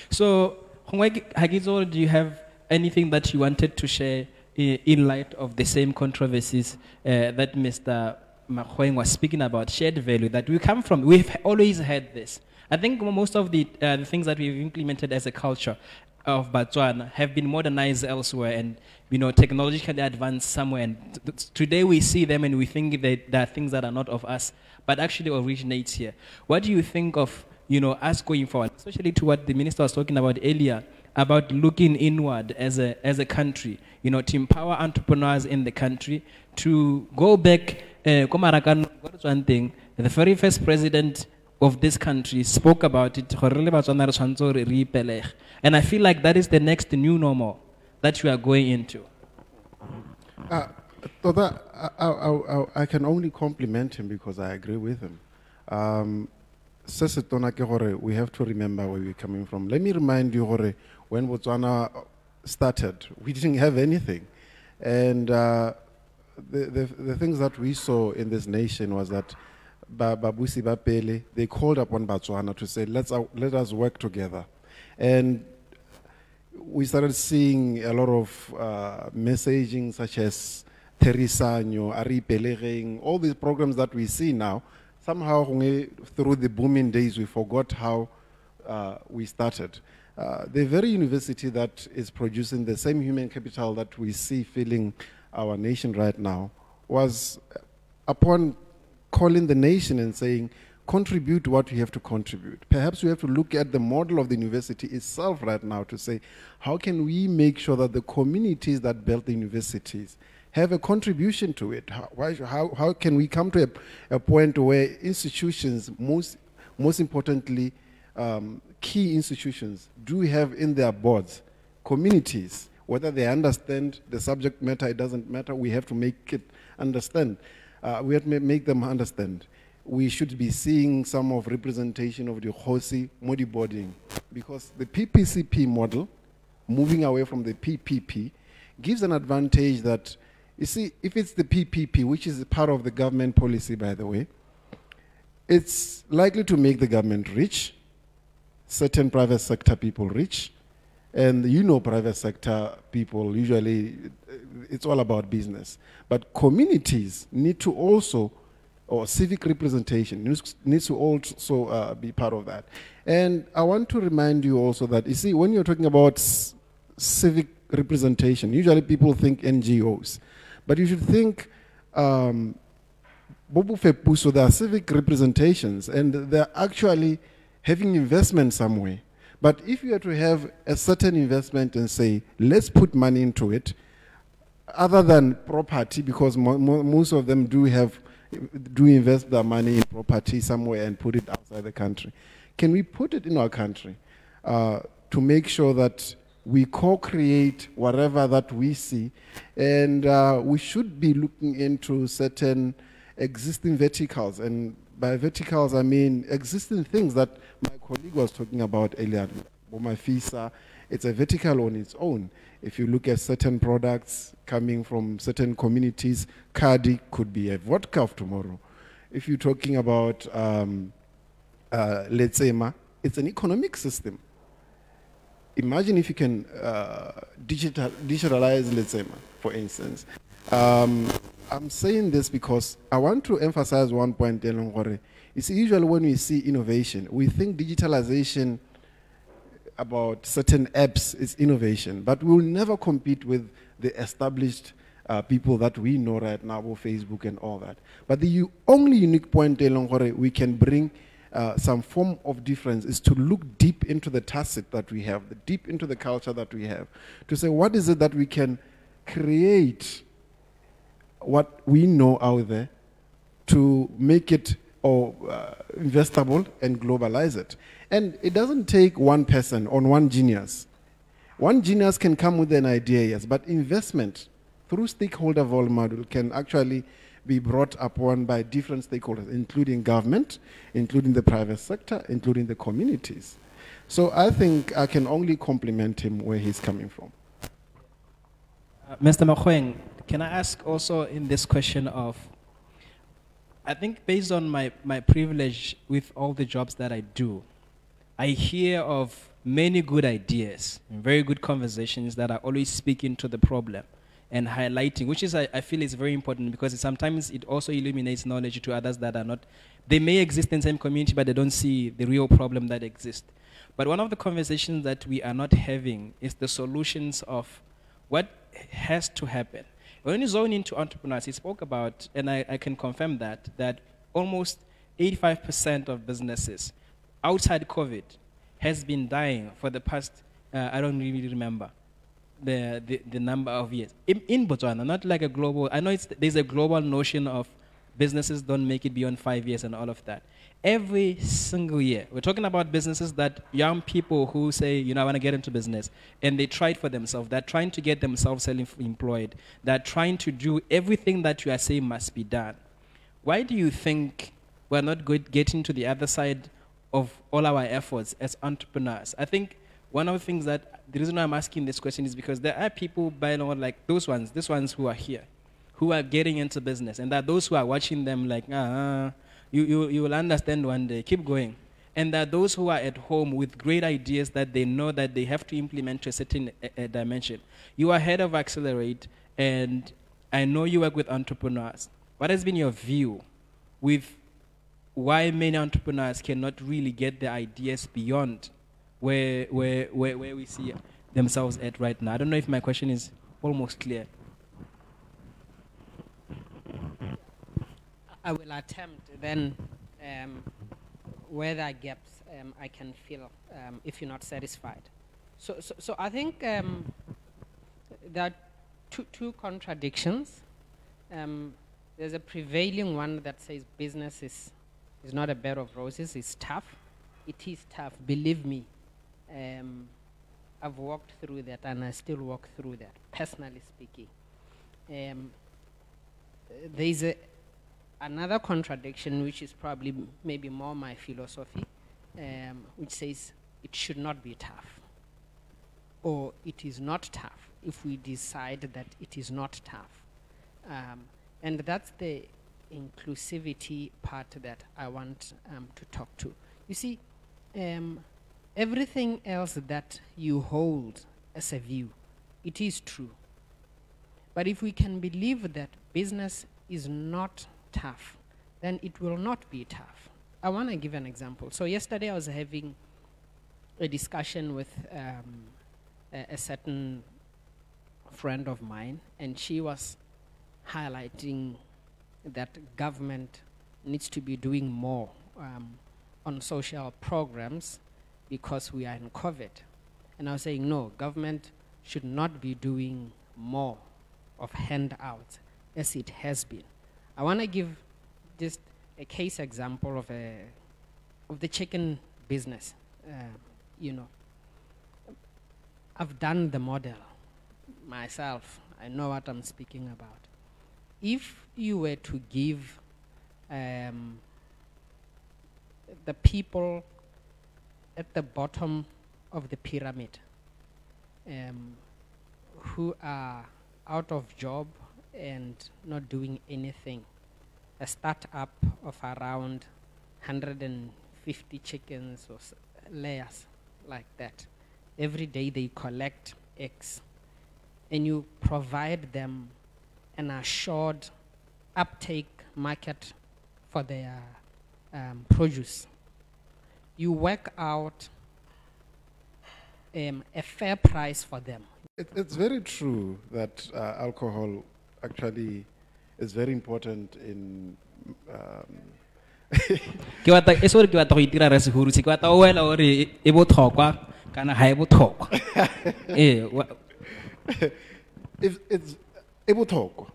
So, Hagizo, do you have anything that you wanted to share in light of the same controversies that Mr. Makgoeng was speaking about, shared value, that we come from? We've always had this. I think most of the things that we've implemented as a culture of Botswana have been modernized elsewhere and, you know, technologically advanced somewhere. And today we see them and we think that there are things that are not of us, but actually originates here. What do you think of, you know, us going forward, especially to what the minister was talking about earlier, about looking inward as a country, you know, to empower entrepreneurs in the country, to go back, the very first president of this country spoke about it, and I feel like that is the next new normal that we are going into. I can only compliment him because I agree with him. We have to remember where we're coming from. Let me remind you, when Botswana started, we didn't have anything. And the things that we saw in this nation was that Babusi Bapele, they called upon Botswana to say, let us work together. And we started seeing a lot of messaging such as Terisanyo, Ari Pelegeng, all these programs that we see now. Somehow, through the booming days, we forgot how we started. The very university that is producing the same human capital that we see filling our nation right now was upon calling the nation and saying, contribute what you have to contribute. Perhaps we have to look at the model of the university itself right now to say, how can we make sure that the communities that built the universities have a contribution to it? How can we come to a point where institutions, most importantly, key institutions, do have in their boards communities Whether they understand the subject matter, it doesn't matter. We have to make it understand. We have to make them understand. We should be seeing some of representation of the Hosi Modi boarding, because the PPCP model, moving away from the PPP, gives an advantage that, you see, if it's the PPP, which is part of the government policy, by the way, it's likely to make the government rich, certain private sector people rich, and you know private sector people, usually it's all about business. But communities need to also, or civic representation needs to also be part of that. And I want to remind you also that, you see, when you're talking about civic representation, usually people think NGOs, but you should think so there are civic representations, and they're actually having investment somewhere. But if you are to have a certain investment and say, let's put money into it, other than property, because most of them do invest their money in property somewhere and put it outside the country. Can we put it in our country to make sure that we co-create whatever that we see, and we should be looking into certain existing verticals, and by verticals I mean existing things that my colleague was talking about earlier. Bomafisa, it's a vertical on its own. If you look at certain products coming from certain communities, Kadi could be a vodka of tomorrow. If you're talking about Letsema, it's an economic system. Imagine if you can digitalize Letsema, for instance. I'm saying this because I want to emphasize one point. It's usually when we see innovation, we think digitalization about certain apps is innovation, but we will never compete with the established people that we know right now, Facebook and all that. But the only unique point we can bring some form of difference is to look deep into the tacit that we have, deep into the culture that we have, to say what is it that we can create what we know out there to make it investable and globalize it. And it doesn't take one person or one genius. One genius can come with an idea, yes, but investment through stakeholder model can actually be brought upon by different stakeholders, including government, including the private sector, including the communities. So I think I can only compliment him where he's coming from. Mr. Makgoeng, can I ask also in this question of, I think based on my privilege with all the jobs that I do, I hear of many good ideas, very good conversations that are always speaking to the problem and highlighting, which is, I feel is very important, because sometimes it also illuminates knowledge to others that are not, they may exist in the same community, but they don't see the real problem that exists. But one of the conversations that we are not having is the solutions of what has to happen. When you zone into entrepreneurs, he spoke about, and I can confirm that almost 85% of businesses outside COVID has been dying for the past, I don't really remember the number of years. In Botswana, not like a global, I know there's a global notion of businesses don't make it beyond 5 years and all of that. Every single year, we're talking about businesses that young people who say, you know, I want to get into business, and they try it for themselves. They're trying to get themselves self-employed. They're trying to do everything that you are saying must be done. Why do you think we're not getting to the other side of all our efforts as entrepreneurs? I think one of the things that, the reason why I'm asking this question is because there are people, by and large, like these ones who are here, who are getting into business, and there are those who are watching them like, you will understand one day, keep going. And there are those who are at home with great ideas that they know that they have to implement to a certain dimension. You are head of Accelerate, and I know you work with entrepreneurs. What has been your view with why many entrepreneurs cannot really get their ideas beyond where we see themselves at right now? I don't know if my question is almost clear. I will attempt, then where there are gaps, I can fill if you're not satisfied. So I think there are two contradictions. There's a prevailing one that says business is not a bed of roses, it's tough. It is tough, believe me. I've walked through that, and I still walk through that, personally speaking. There's another contradiction, which is probably maybe more my philosophy, which says it should not be tough, or it is not tough if we decide that it is not tough. And that's the inclusivity part that I want to talk to. You see, everything else that you hold as a view, it is true. But if we can believe that business is not tough, then it will not be tough. I want to give an example. So yesterday I was having a discussion with a certain friend of mine, and she was highlighting that government needs to be doing more on social programs because we are in COVID. And I was saying, no, government should not be doing more of handouts as it has been. I want to give just a case example of the chicken business. You know, I've done the model myself. I know what I'm speaking about. If you were to give the people at the bottom of the pyramid who are out of job and not doing anything, a startup of around 150 chickens or layers like that, every day they collect eggs, and you provide them an assured uptake market for their produce. You work out a fair price for them. It's very true that alcohol actually is very important in Ke batla e sore ke batla go itira re se hurutse ke batla o wela ore e botlhokwa kana ha e botlhokwa. If it's ebotoko.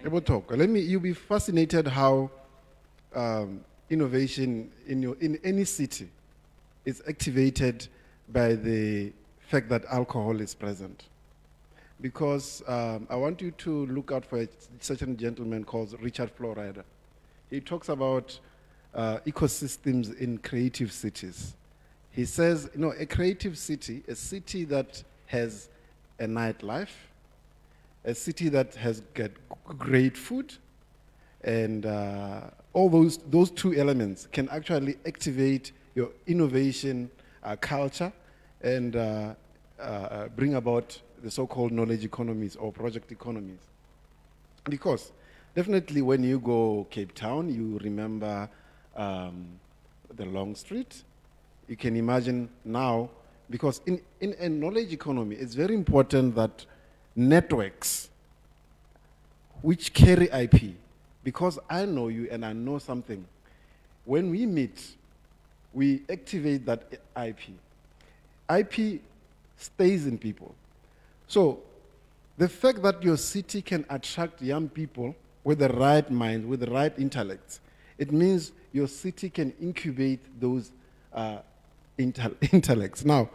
You'll be fascinated how innovation in any city is activated by the fact that alcohol is present. Because I want you to look out for a certain gentleman called Richard Florida. He talks about ecosystems in creative cities. He says, you know, a creative city, a city that has a nightlife, a city that has got great food, and all those two elements can actually activate your innovation culture and bring about the so-called knowledge economies or project economies. Because definitely when you go Cape Town, you remember the Long Street. You can imagine now, because in a knowledge economy, it's very important that networks which carry IP, because I know you and I know something, when we meet, we activate that IP. IP stays in people. So the fact that your city can attract young people with the right mind, with the right intellect, it means your city can incubate those intellects. Now,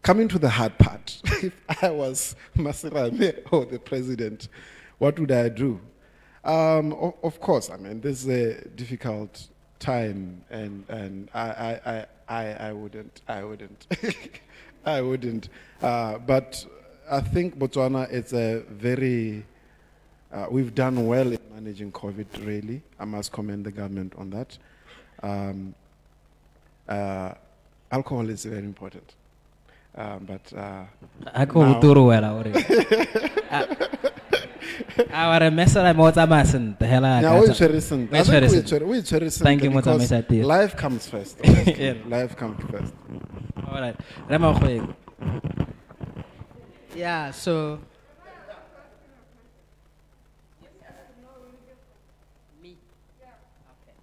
coming to the hard part, if I was Masirame or the president, what would I do? Of course, I mean, this is a difficult time, and I wouldn't. I wouldn't. But I think Botswana is a very, we've done well in managing COVID, really. I must commend the government on that. Alcohol is very important. But our message motsa masen the hela now thank you motsa mesati life comes first. Life comes first. All right, Makgoeng. Yeah, so me. Okay.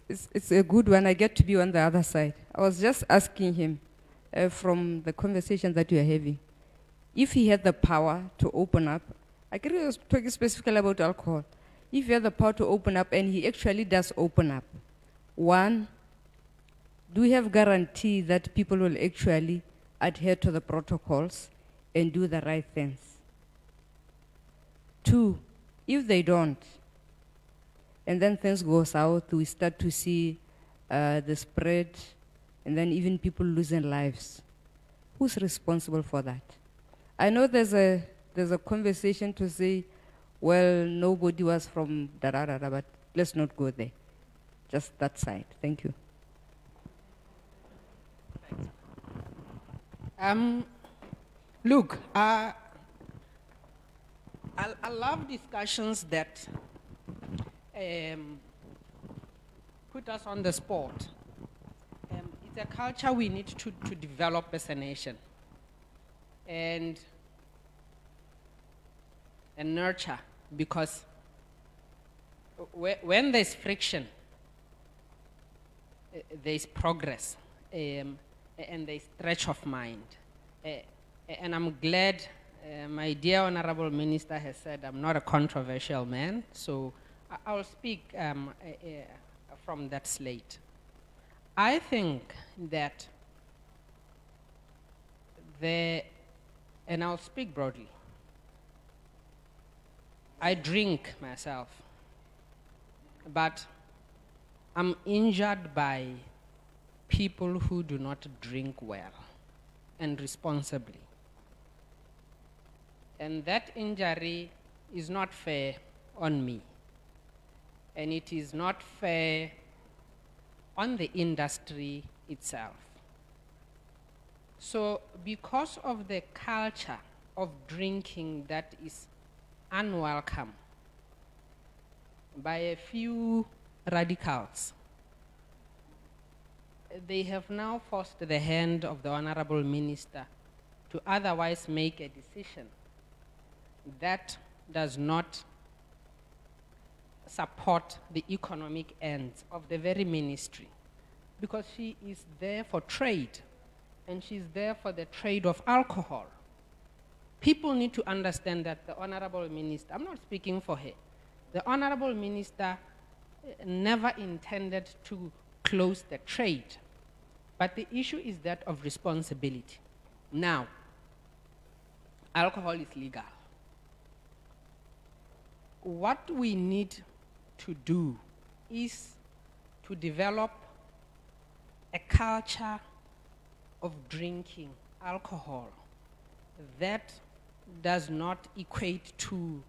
it's a good one. I get to be on the other side. I was just asking him from the conversation that you are having, if he had the power to open up. I can was talking specifically about alcohol. If he had the power to open up, and he actually does open up, one, do we have guarantee that people will actually adhere to the protocols and do the right things? Two, if they don't, and then things go south, we start to see the spread, and then even people losing lives. Who's responsible for that? I know there's a conversation to say, well, nobody was from da-da-da-da, but let's not go there. Just that side. Thank you. Look, I love discussions that put us on the spot. It's a culture we need to develop as a nation and nurture, because when there's friction, there's progress, and there's stretch of mind. And I'm glad my dear Honorable Minister has said I'm not a controversial man, so I'll speak from that slate. I think that and I'll speak broadly, I drink myself, but I'm injured by people who do not drink well and responsibly. And that injury is not fair on me. And it is not fair on the industry itself. So because of the culture of drinking that is unwelcome by a few radicals, they have now forced the hand of the Honorable Minister to otherwise make a decision that does not support the economic ends of the very ministry, because she is there for trade, and she's there for the trade of alcohol. People need to understand that the Honorable Minister, I'm not speaking for her, the Honorable Minister never intended to close the trade, but the issue is that of responsibility. Now, alcohol is legal. What we need to do is to develop a culture of drinking alcohol that does not equate to,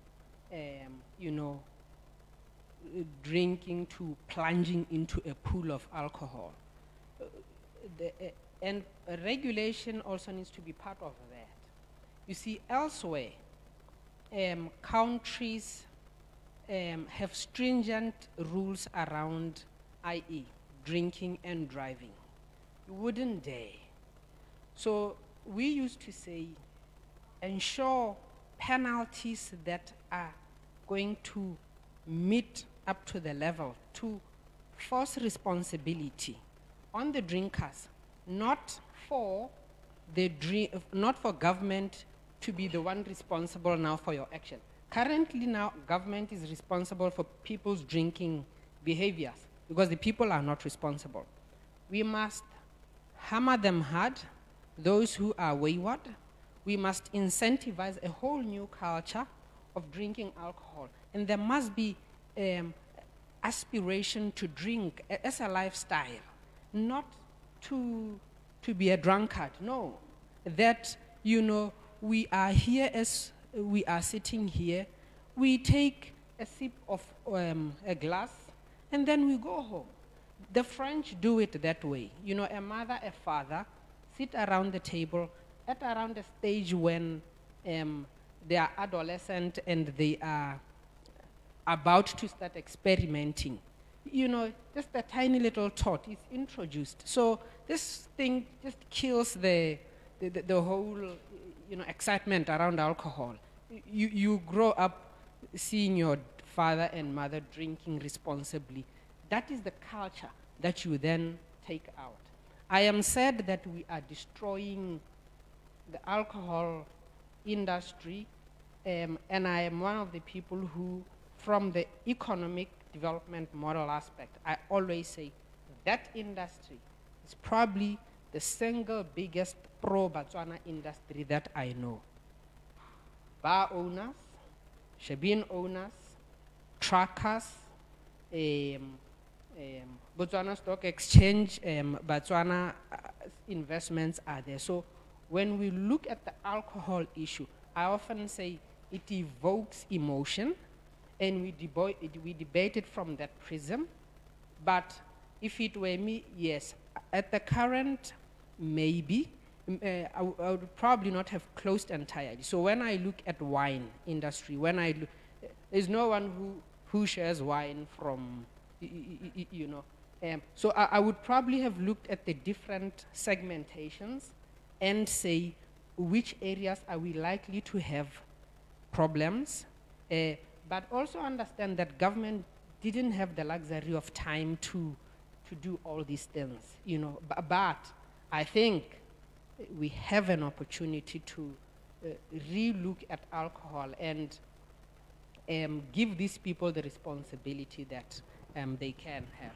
drinking to plunging into a pool of alcohol. And regulation also needs to be part of that. You see, elsewhere, countries have stringent rules around, i.e., drinking and driving. You wouldn't dare. So we used to say, ensure penalties that are going to meet up to the level to force responsibility on the drinkers, not for government to be the one responsible now for your action. Currently now, government is responsible for people's drinking behaviors because the people are not responsible. We must hammer them hard, those who are wayward. We must incentivize a whole new culture of drinking alcohol. And there must be aspiration to drink as a lifestyle, not to be a drunkard. No, that, we are here as we are sitting here, we take a sip of a glass, and then we go home. The French do it that way. A mother, a father, sit around the table at around the stage when they are adolescent and they are about to start experimenting. Just a tiny little thought is introduced. So this thing just kills the whole, excitement around alcohol. You grow up seeing your father and mother drinking responsibly. that is the culture that you then take out. I am sad that we are destroying the alcohol industry, and I am one of the people who, from the economic development model aspect, I always say that industry is probably the single biggest pro-Botswana industry that I know. Bar owners, shebeen owners, truckers, Botswana Stock Exchange, Botswana investments are there. So when we look at the alcohol issue, I often say it evokes emotion, and we debate it from that prism. But if it were me, yes, at the current, maybe, I would probably not have closed entirely. So when I look at wine industry, there's no one who shares wine from, you know. So I would probably have looked at the different segmentations and say which areas are we likely to have problems, but also understand that government didn't have the luxury of time to do all these things, you know. But I think we have an opportunity to re-look at alcohol and give these people the responsibility that they can have.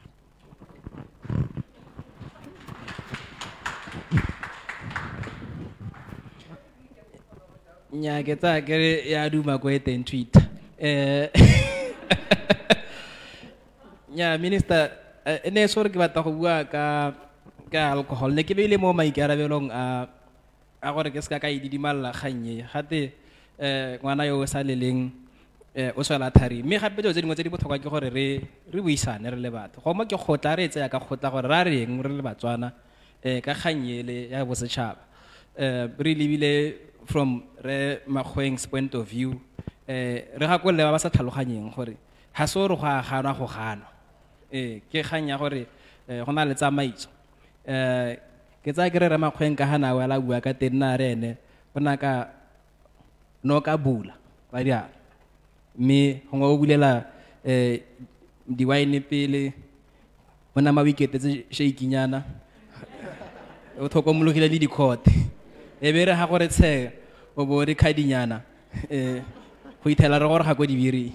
Nya kita kere ya duma ko eten tweet. Nya minister ne sor ke batla go bua ka alcohol ne ke beile mo maikarabelong a gore ke ska ka ididimalla ganye gate ngwana yo sa leleng o swela thari me gape tso dingwe tse di botlhokwa ke gore re buisane re le batho go mo ke khotla re tsa ka khotla gore ra reng re le Batswana ka ganyele ya bosetšhaba re lebile from re Makgoeng's point of view re ga go le ba sa tlhaloganyeng gore ha so re go agana go gana ke ganya gore go na le tsamaiso ke tsa ke re Makgoeng ka hana wela bua ka tena rene bona ka no ka bula ba dia me go ngo bulela di wine pele bona ma weekend tse shakinyana o thokomologile le di court e bere ha gore tse o bo re khadinyana go ithela re gore ga go di biri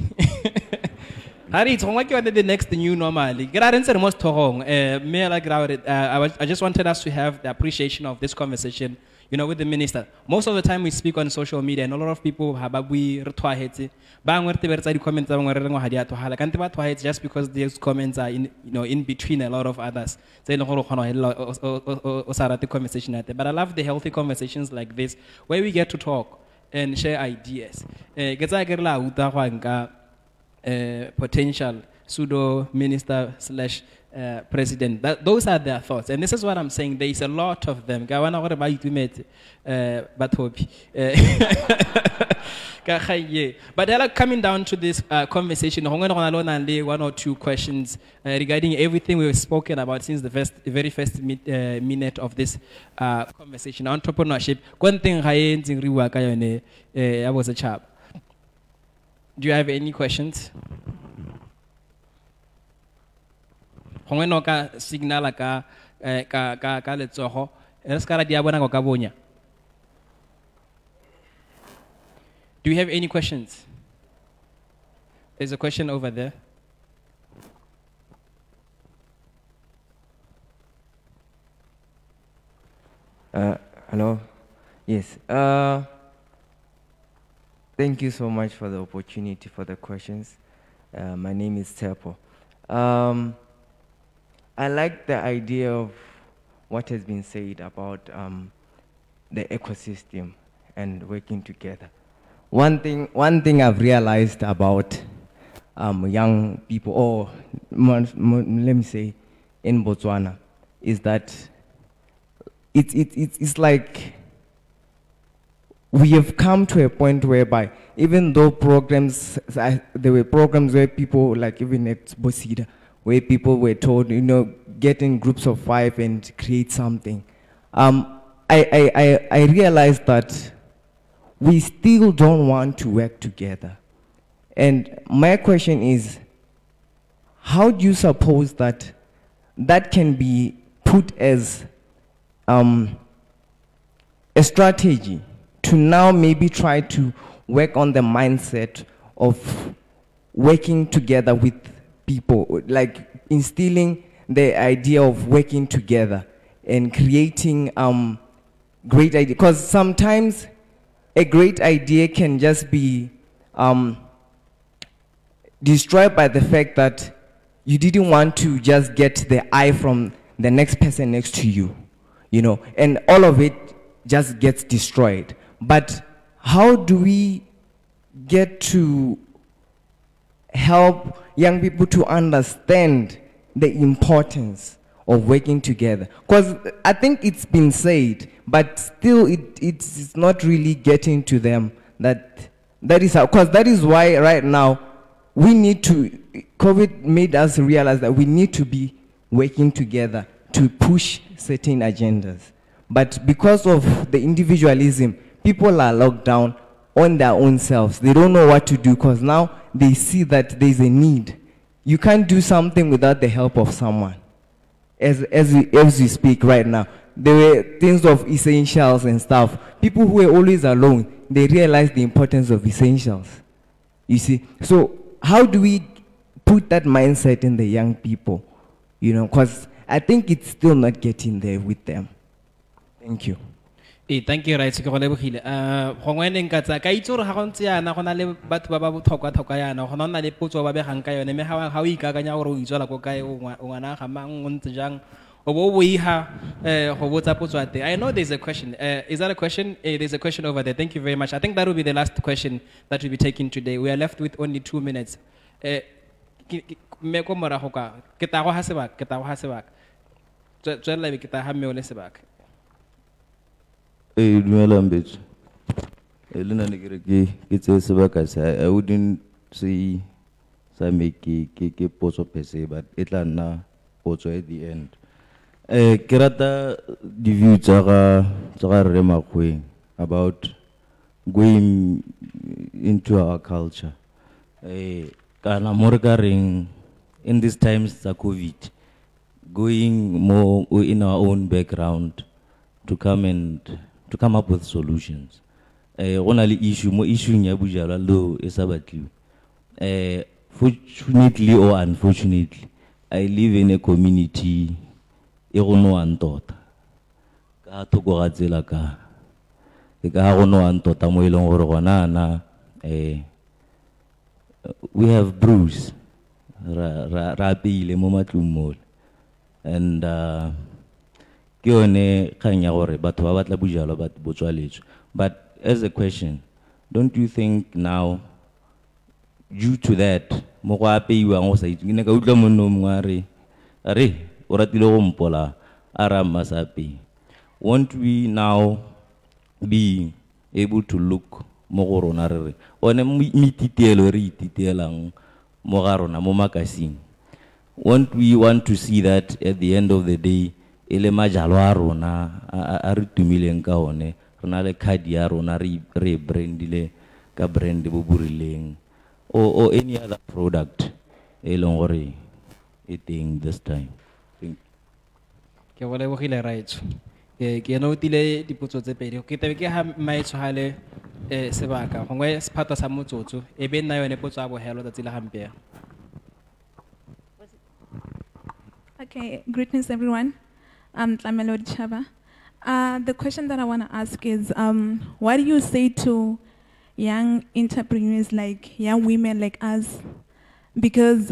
Hari tsongwa ke the next new normal ke ra rentse re mo sthogong me like I just wanted us to have the appreciation of this conversation, you know, with the minister. Most of the time we speak on social media and a lot of people have bui re twahetse ba ngwe re tebetsa di comments tsa ngwe re ngwa ha di a twhala ka ntse ba twahetse just because these comments are in, you know, in between a lot of others. Tse le go khona o sa rate conversation at. But I love the healthy conversations like this where we get to talk and share ideas. Ke tsa ke re la uta go nka potential pseudo minister slash president. Those are their thoughts, and this is what I'm saying. There is a lot of them. But coming down to this conversation, one or two questions regarding everything we've spoken about since the very first minute of this conversation. Entrepreneurship. One thing I was a chap. Do you have any questions? Do you have any questions? There's a question over there. Hello. Yes. Thank you so much for the opportunity for the questions. My name is Tepo. I like the idea of what has been said about the ecosystem and working together. One thing I've realized about young people, or let me say in Botswana, is that it's like we have come to a point whereby even though programs, there were programs where people, like even at Bosida, where people were told, you know, get in groups of 5 and create something. I realized that we still don't want to work together. And my question is, how do you suppose that that can be put as a strategy to now maybe try to work on the mindset of working together with people, like instilling the idea of working together and creating great ideas? Because sometimes a great idea can just be destroyed by the fact that you didn't want to just get the eye from the next person next to you, you know, and all of it just gets destroyed. But how do we get to help young people to understand the importance of working together? Because I think it's been said, but still it's not really getting to them that is how, because that is why right now we need to, COVID made us realize that we need to be working together to push certain agendas. But because of the individualism, people are locked down on their own selves. They don't know what to do because now they see that there's a need. You can't do something without the help of someone. As we speak right now, there were things of essentials and stuff. People who were always alone, they realized the importance of essentials. You see? So how do we put that mindset in the young people? You know, because I think it's still not getting there with them. Thank you. Thank you, right? Ke go lebogile. Gongwe ne nka tsa ka itse gore ga go ntse yana go na le batho ba ba botlhokwa yana go na le potso ba begang ka yone me ga o ikakanya gore o itswela go kae o ngwana ga mang o ntse jang o bo bo iha go botsa potso ate. I know there's a question. Is that a question? There's a question over there. Thank you very much. I think that will be the last question that we'll be taking today. We are left with only 2 minutes. Me ko morago ka ke ta go ha sebaka tswela be ke ta ha me o le sebaka. Dumelang betso. Lena ne ke re ke tse sebaka sa I wouldn't say sa me ke potso per se, but e tla nna potso at the end. Ke rata di view tsa ga Larona Makgoeng about going into our culture. Kana more karing in these times tsa COVID, going more in our own background to come up with solutions. Only issue nya bujala lo esabatliwe. Fortunately or unfortunately, I live in a community e go no antota. Ka thoko ga tsela ka. E ka go no antota mo ileng gore gona na we have brews ra pile mo matlung mo. And ke yone kgang ya gore batho ba batla bujalo ba botswaletso. But as a question, don't you think now, due to that, mo go apeiwa go sa itse ne ka utla monno mongwe are o ratile go mpola ara masapi, won't we now be able to look mo go rona re one mititielo re ititelang mo ga rona mo makasing? Won't we want to see that at the end of the day ele majalo a rona a re tumileng ka one rena le card ya rona re brandile ka brand bo burileng or any other product e leng gore e teng this time? Ke go lebogile right. Ke notile dipotso tse pedi ke tebe ke ha maitshwale sebaka gongwe sephato sa motsotso e be nna yone potso a bohelo tsa tsela gampe. Okay, greetings everyone. I'm Tlamelodi Chaba. The question that I want to ask is, what do you say to young entrepreneurs, like young women like us? Because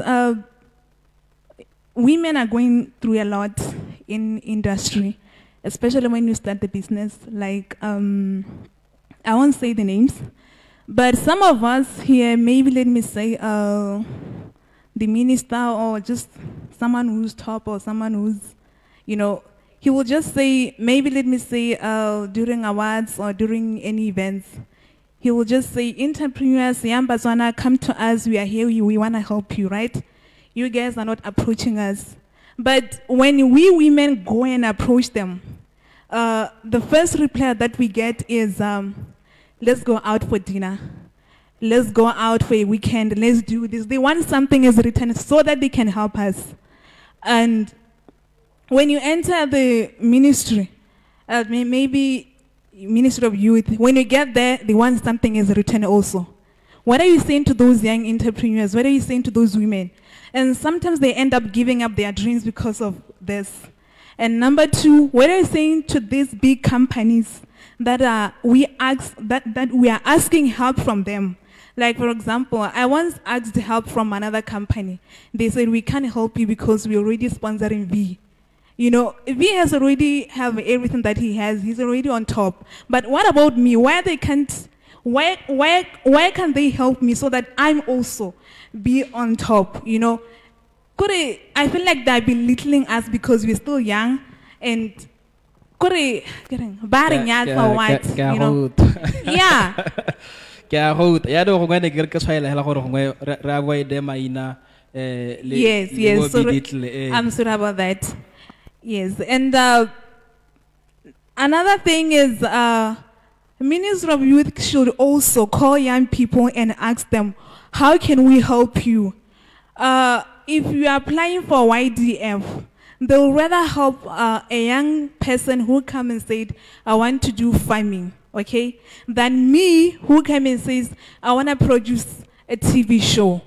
women are going through a lot in industry, especially when you start the business. Like, I won't say the names, but some of us here, maybe let me say, the minister or just someone who's top or someone who's, you know, he will just say, maybe let me say during awards or during any events, he will just say, entrepreneurs, young Botswana, come to us, we are here, we want to help you, right? You guys are not approaching us. But when we women go and approach them, the first reply that we get is, let's go out for dinner. let's go out for a weekend, let's do this. They want something as written so that they can help us. And when you enter the ministry, maybe Ministry of Youth, when you get there, they want something as written also. What are you saying to those young entrepreneurs? What are you saying to those women? And sometimes they end up giving up their dreams because of this. And number two, what are you saying to these big companies that we are asking help from them? Like, for example, I once asked help from another company. They said, we can't help you because we're already sponsoring V. You know, V has already have everything that he has. He's already on top. But what about me? Why can't they help me so that I'm also be on top, you know? I feel like they're belittling us because we're still young and barring out for what, you know? Yeah. Yes, yes. So I'm sorry about that. Yes, and another thing is Ministry of Youth should also call young people and ask them, how can we help you? If you are applying for YDF, they'll rather help a young person who come and said, I want to do farming, okay, than me who come and says, I want to produce a TV show.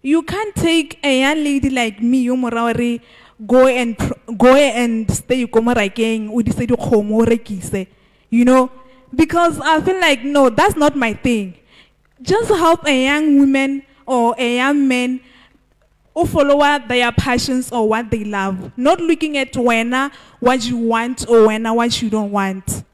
You can't take a young lady like me, Yomorawari, go and stay again, you know, because I feel like, no, that's not my thing. Just help a young woman or a young man who follow their passions or what they love, not looking at what you want or what you don't want.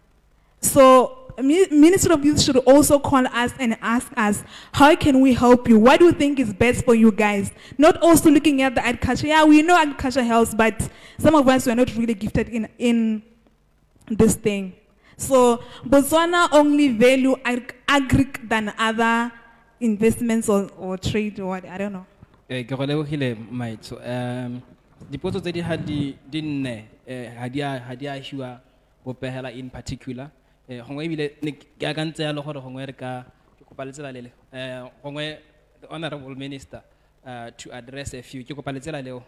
So Ministry of Youth should also call us and ask us, how can we help you? What do you think is best for you guys? Not also looking at the agriculture. Yeah, we know agriculture helps, but some of us were not really gifted in this thing. So Botswana only value agri than other investments or trade or what, I don't know. Dipotso tse di di nne ha di a hiwa go pehela in particular gongwe ebile ke a kantse ya le gore gongwe re ka kopa letsela lele gongwe the honorable minister to address a few ke kopa letsela leo.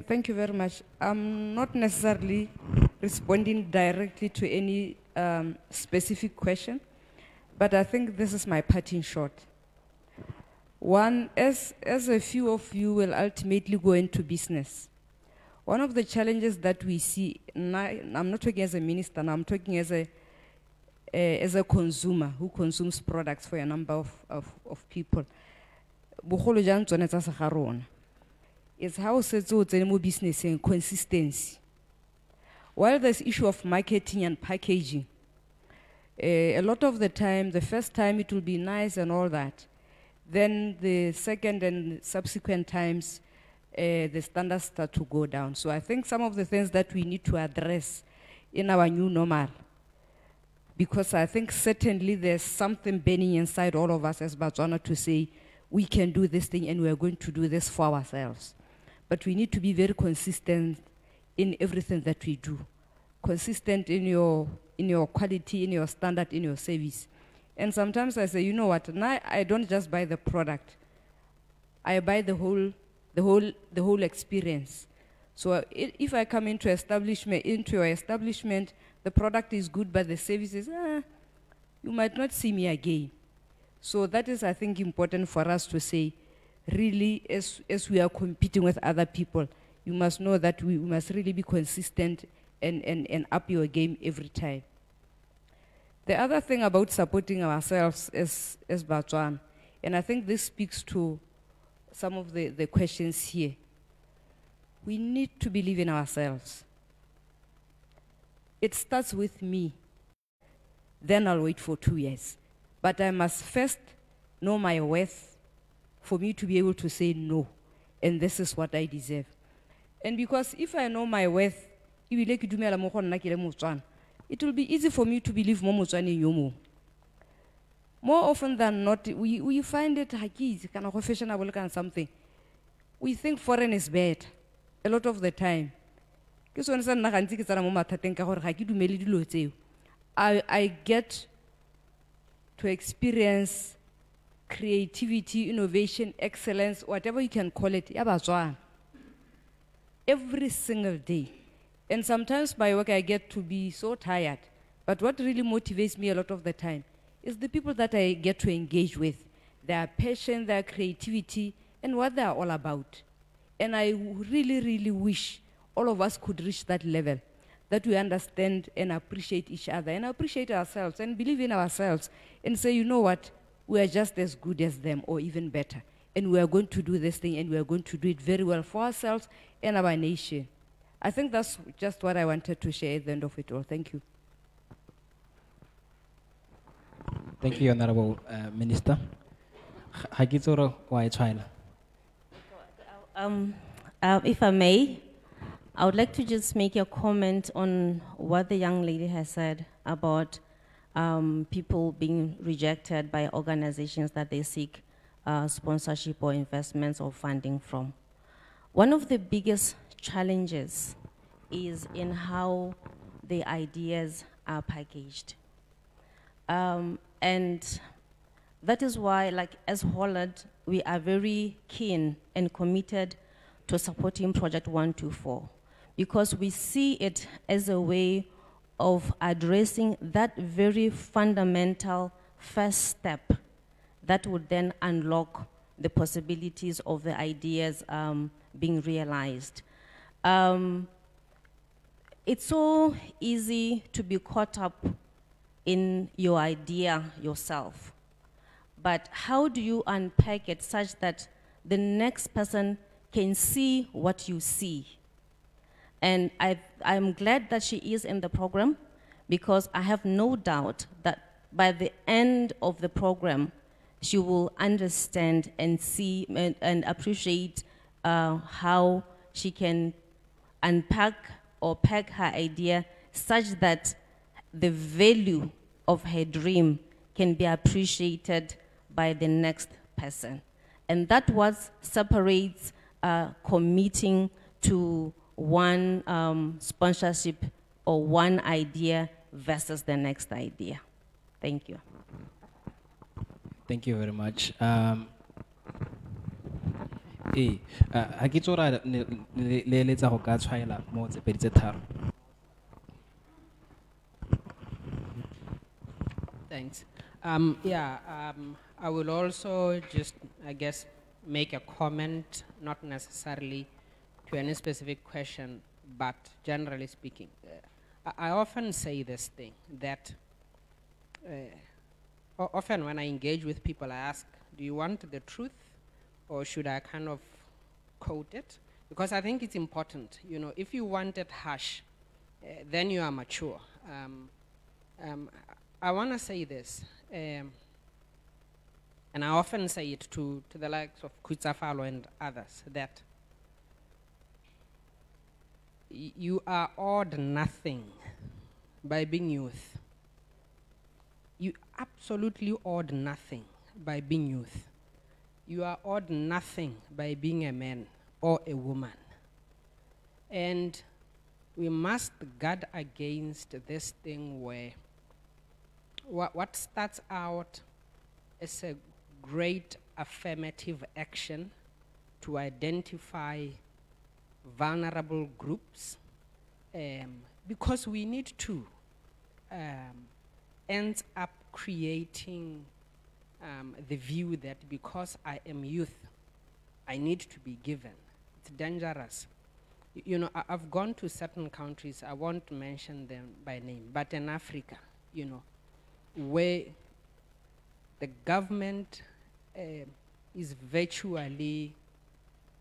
Thank you very much. I'm not necessarily responding directly to any specific question, but I think this is my part in short. One, as a few of you will ultimately go into business, one of the challenges that we see, I'm not talking as a minister, I'm talking as a consumer who consumes products for a number of people. Is how business and consistency. While there's issue of marketing and packaging, a lot of the time, the first time it will be nice and all that. Then the second and subsequent times, the standards start to go down. So I think some of the things that we need to address in our new normal, because I think certainly there's something burning inside all of us as Botswana to say, we can do this thing and we are going to do this for ourselves. But we need to be very consistent in everything that we do. Consistent in your quality, in your standard, in your service. And sometimes I say, you know what, now I don't just buy the product. I buy the whole experience. So if I come into your establishment, the product is good, but the service is, you might not see me again. So that is, I think, important for us to say, really, as we are competing with other people, you must know that we must really be consistent and up your game every time. The other thing about supporting ourselves as Botswana, and I think this speaks to some of the questions here, we need to believe in ourselves. It starts with me, then I'll wait for 2 years. But I must first know my worth for me to be able to say no, and this is what I deserve. And because if I know my worth, it will be easy for me to believe more Motswana in Yomo. more often than not, we find it kind of fashionable kind of something. We think foreign is bad a lot of the time. I get to experience creativity, innovation, excellence, whatever you can call it, every single day. And sometimes by work I get to be so tired. But what really motivates me a lot of the time is the people that I get to engage with, their passion, their creativity, and what they are all about. And I really, really wish all of us could reach that level, that we understand and appreciate each other and appreciate ourselves and believe in ourselves and say, you know what, we are just as good as them or even better. And we are going to do this thing and we are going to do it very well for ourselves and our nation. I think that's just what I wanted to share at the end of it all. Thank you. Thank you, Honorable Minister. If I may, I would like to just make a comment on what the young lady has said about people being rejected by organizations that they seek sponsorship or investments or funding from. One of the biggest challenges is in how the ideas are packaged. And that is why, like as Hollard, we are very keen and committed to supporting Project 124, because we see it as a way of addressing that very fundamental first step that would then unlock the possibilities of the ideas being realized. It's so easy to be caught up in your idea yourself, but how do you unpack it such that the next person can see what you see? And I'm glad that she is in the program, because I have no doubt that by the end of the program, she will understand and see and appreciate how she can unpack or pack her idea such that the value of her dream can be appreciated by the next person. And that what separates committing to one sponsorship or one idea versus the next idea. Thank you. Thank you very much. Thanks. I will also just, I guess, make a comment, not necessarily to any specific question, but generally speaking. I often say this thing, that often when I engage with people, I ask, do you want the truth, or should I kind of quote it? Because I think it's important. You know, if you want it harsh, then you are mature. I want to say this, and I often say it to the likes of Kutsafalo and others, that you are owed nothing by being youth. You absolutely owed nothing by being youth. You are owed nothing by being a man or a woman. And we must guard against this thing where what starts out as a great affirmative action to identify vulnerable groups, because we need to, ends up creating the view that because I am youth, I need to be given. It's dangerous. You know, I've gone to certain countries, I won't mention them by name, but in Africa, you know, where the government is virtually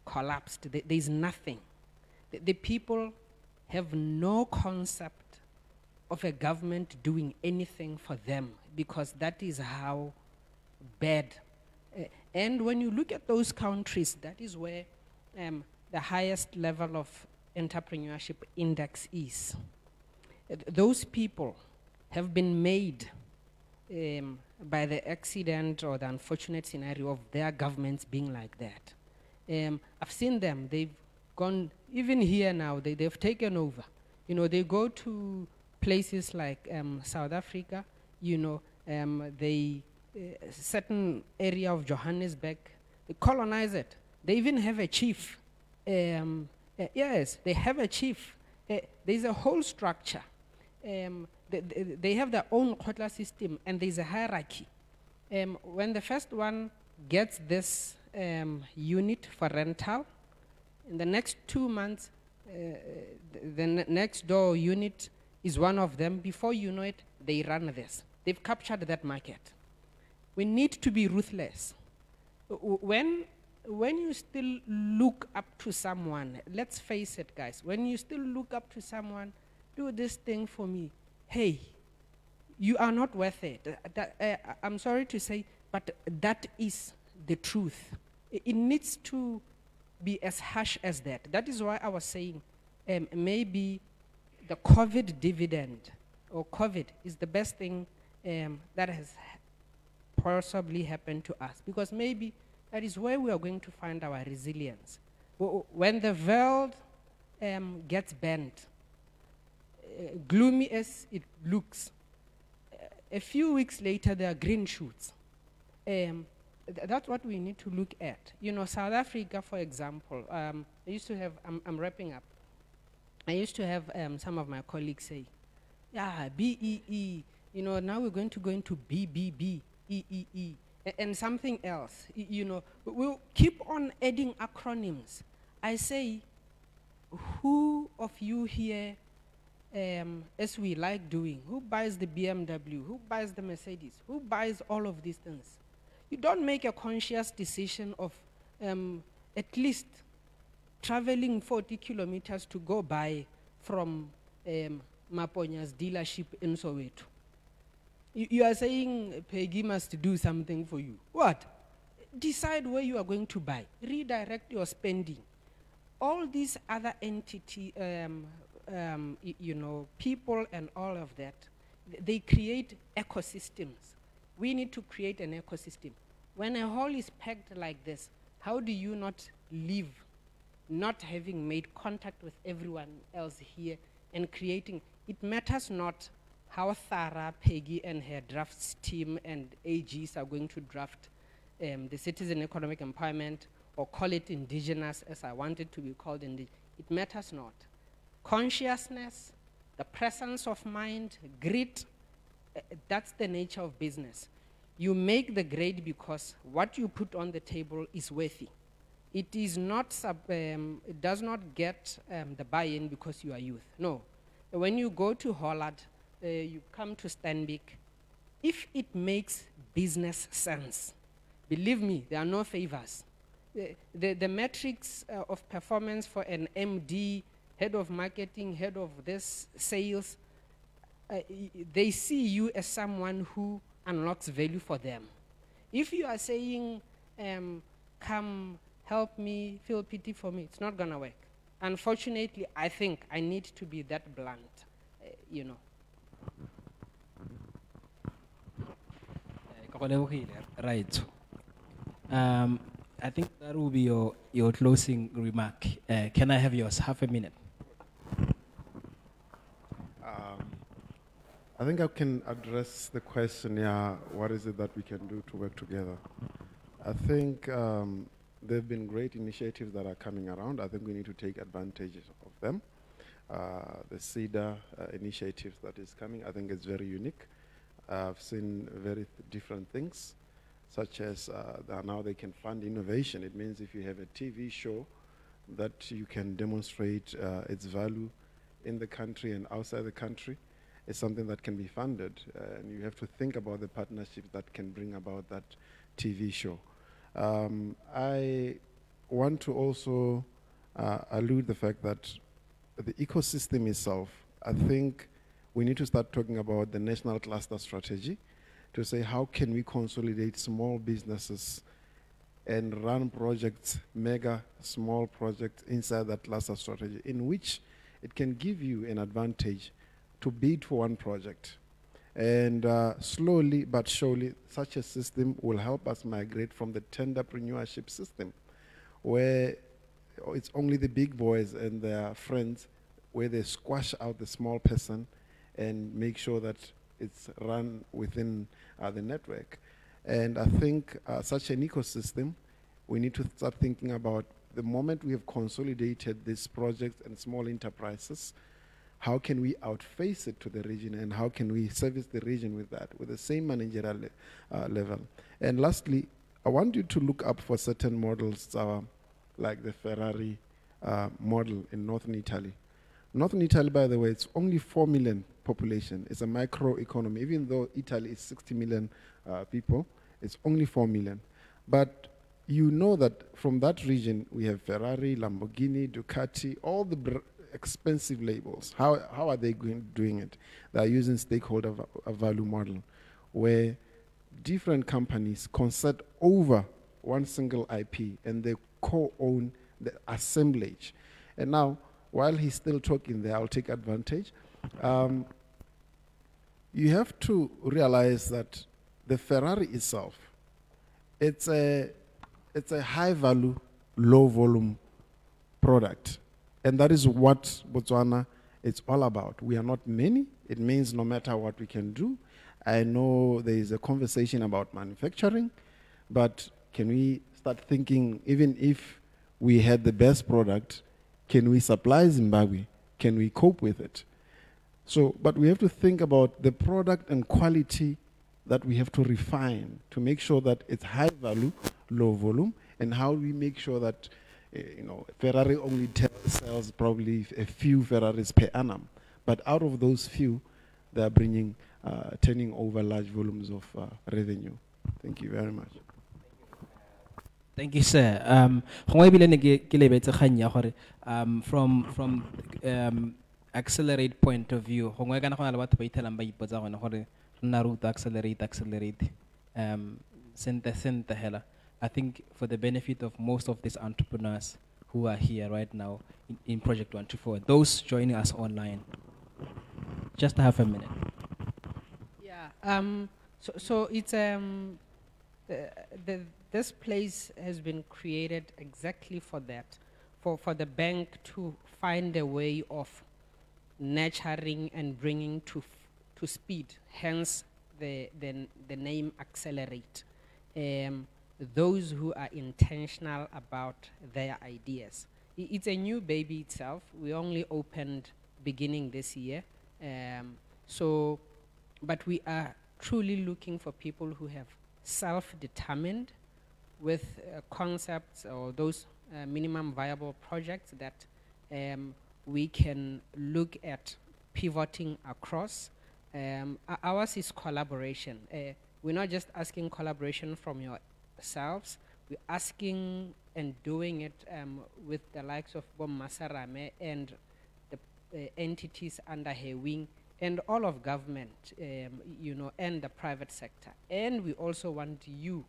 collapsed. There's nothing. The people have no concept of a government doing anything for them, because that is how bad. And when you look at those countries, that is where the highest level of entrepreneurship index is. Those people have been made by the accident or the unfortunate scenario of their governments being like that. I've seen them, they've gone, even here now, they've taken over. You know, they go to places like South Africa, you know, certain area of Johannesburg, they colonize it. They even have a chief. Yes, they have a chief. There's a whole structure. They have their own quota system, and there's a hierarchy. When the first one gets this unit for rental, in the next 2 months, the next door unit is one of them. Before you know it, they run this. They've captured that market. We need to be ruthless. When you still look up to someone, let's face it, guys, when you still look up to someone, do this thing for me. Hey, you are not worth it. I'm sorry to say, but that is the truth. It needs to be as harsh as that. That is why I was saying maybe the COVID dividend or COVID is the best thing that has possibly happened to us, because maybe that is where we are going to find our resilience. When the world gets bent, gloomy as it looks, a few weeks later there are green shoots. That's what we need to look at. You know, South Africa, for example, I used to have, I'm wrapping up, I used to have some of my colleagues say, yeah, BEE, you know, now we're going to go into BBB, EEE, and something else. You know, we'll keep on adding acronyms. I say, who of you here, as we like doing, who buys the BMW, who buys the Mercedes, who buys all of these things? You don't make a conscious decision of at least traveling 40 kilometers to go buy from Maponya's dealership in Soweto. You are saying Peggy must do something for you. What? Decide where you are going to buy. Redirect your spending. All these other entity, you know, people and all of that, they create ecosystems. We need to create an ecosystem. When a hall is packed like this, how do you not live, not having made contact with everyone else here and creating? It matters not how thorough Peggy and her drafts team and AGs are going to draft the citizen economic empowerment, or call it indigenous as I want it to be called. It matters not. Consciousness, the presence of mind, grit, that's the nature of business. You make the grade because what you put on the table is worthy. It is not, it does not get the buy-in because you are youth. No. When you go to Hollard, you come to Stanbic, if it makes business sense, believe me, there are no favors. The metrics of performance for an MD, head of marketing, head of this sales, they see you as someone who unlocks value for them. If you are saying, come help me, feel pity for me, it's not gonna work. Unfortunately, I think I need to be that blunt, you know. Right. I think that will be your closing remark. Can I have yours? Half a minute. I think I can address the question, yeah, what is it that we can do to work together? I think there have been great initiatives that are coming around. I think we need to take advantage of them. The CEDA initiatives that is coming, I think it's very unique. I've seen very different things, such as now they can fund innovation. It means if you have a TV show that you can demonstrate its value in the country and outside the country, it's something that can be funded. And you have to think about the partnerships that can bring about that TV show. I want to also allude the fact that the ecosystem itself, I think we need to start talking about the national cluster strategy to say how can we consolidate small businesses and run projects, mega small projects inside that cluster strategy, in which it can give you an advantage to bid for one project And slowly but surely, such a system will help us migrate from the tenderpreneurship system, where it's only the big boys and their friends, where they squash out the small person and make sure that it's run within the network. And I think such an ecosystem, we need to start thinking about the moment we have consolidated these projects and small enterprises, how can we outface it to the region, and how can we service the region with that, with the same managerial level? And lastly, I want you to look up for certain models like the Ferrari model in Northern Italy. Northern Italy, by the way, it's only 4 million population. It's a micro economy. Even though Italy is 60 million people, it's only 4 million. But you know that from that region, we have Ferrari, Lamborghini, Ducati, all the expensive labels. How are they doing it? They are using stakeholder value model, where different companies concert over one single IP and they co-own the assemblage. And now, while he's still talking there, I'll take advantage. You have to realize that the Ferrari itself, it's a high value, low volume product. And that is what Botswana is all about. We are not many. It means no matter what we can do. I know there is a conversation about manufacturing, but can we start thinking, even if we had the best product, can we supply Zimbabwe? Can we cope with it? So, but we have to think about the product and quality that we have to refine to make sure that it's high value, low volume, and how we make sure that Ferrari only sells probably a few Ferraris per annum, but out of those few, they are turning over large volumes of revenue. Thank you very much. Thank you, sir. From accelerate point of view, accelerate. I think for the benefit of most of these entrepreneurs who are here right now in Project 124, those joining us online, just half a minute. Yeah. So it's this place has been created exactly for that, for the bank to find a way of nurturing and bringing to speed. Hence the name Accelerate. Those who are intentional about their ideas. It's a new baby itself. We only opened beginning this year. But we are truly looking for people who have self-determined with concepts or those minimum viable projects that we can look at pivoting across. Ours is collaboration. We're not just asking collaboration from yourselves, we're asking and doing it with the likes of Bom Masarame and the entities under her wing, and all of government, and the private sector. And we also want you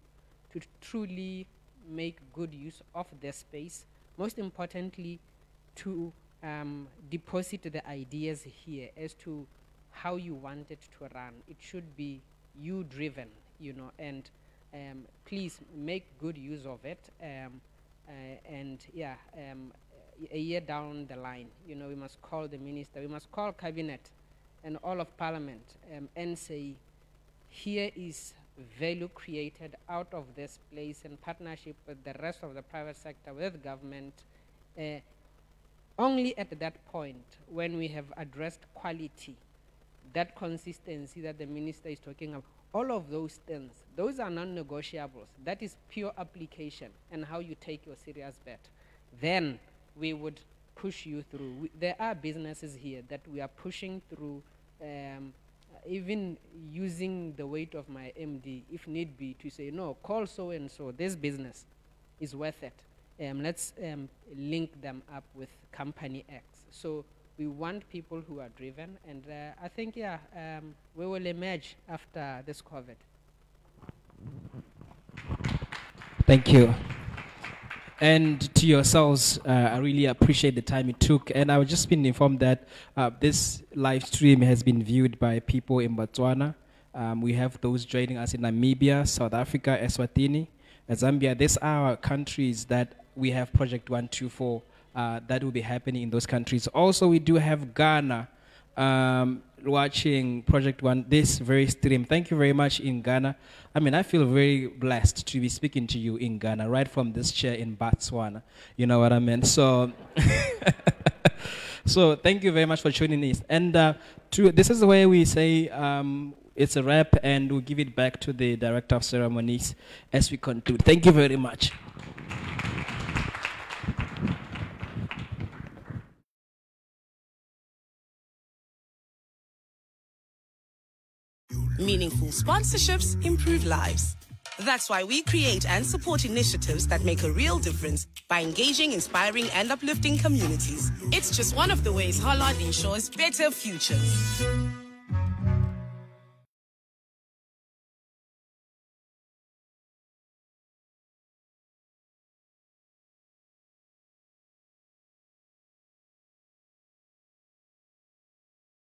to truly make good use of the space. Most importantly, to deposit the ideas here as to how you want it to run. It should be you driven, and please make good use of it. A year down the line, we must call the minister, we must call cabinet and all of parliament and say, here is value created out of this place in partnership with the rest of the private sector, with government. Only at that point, when we have addressed quality, that consistency that the minister is talking about, all of those things, those are non-negotiables. That is pure application and how you take your serious bet. Then we would push you through. There are businesses here that we are pushing through, even using the weight of my MD, if need be, to say, no, call so-and-so, this business is worth it. Let's link them up with company X. So we want people who are driven, and I think, we will emerge after this COVID. Thank you. And to yourselves, I really appreciate the time it took. And I've just been informed that this live stream has been viewed by people in Botswana. We have those joining us in Namibia, South Africa, Eswatini, Zambia. These are countries that we have Project 124 that will be happening in those countries. Also, we do have Ghana watching Project One, this very stream. Thank you very much in Ghana. I mean, I feel very blessed to be speaking to you in Ghana, right from this chair in Botswana. You know what I mean? So, so thank you very much for tuning in. And this is where we say it's a wrap, and we'll give it back to the Director of Ceremonies as we conclude. Thank you very much. Meaningful sponsorships improve lives. That's why we create and support initiatives that make a real difference by engaging, inspiring, and uplifting communities. It's just one of the ways Hollard ensures better futures.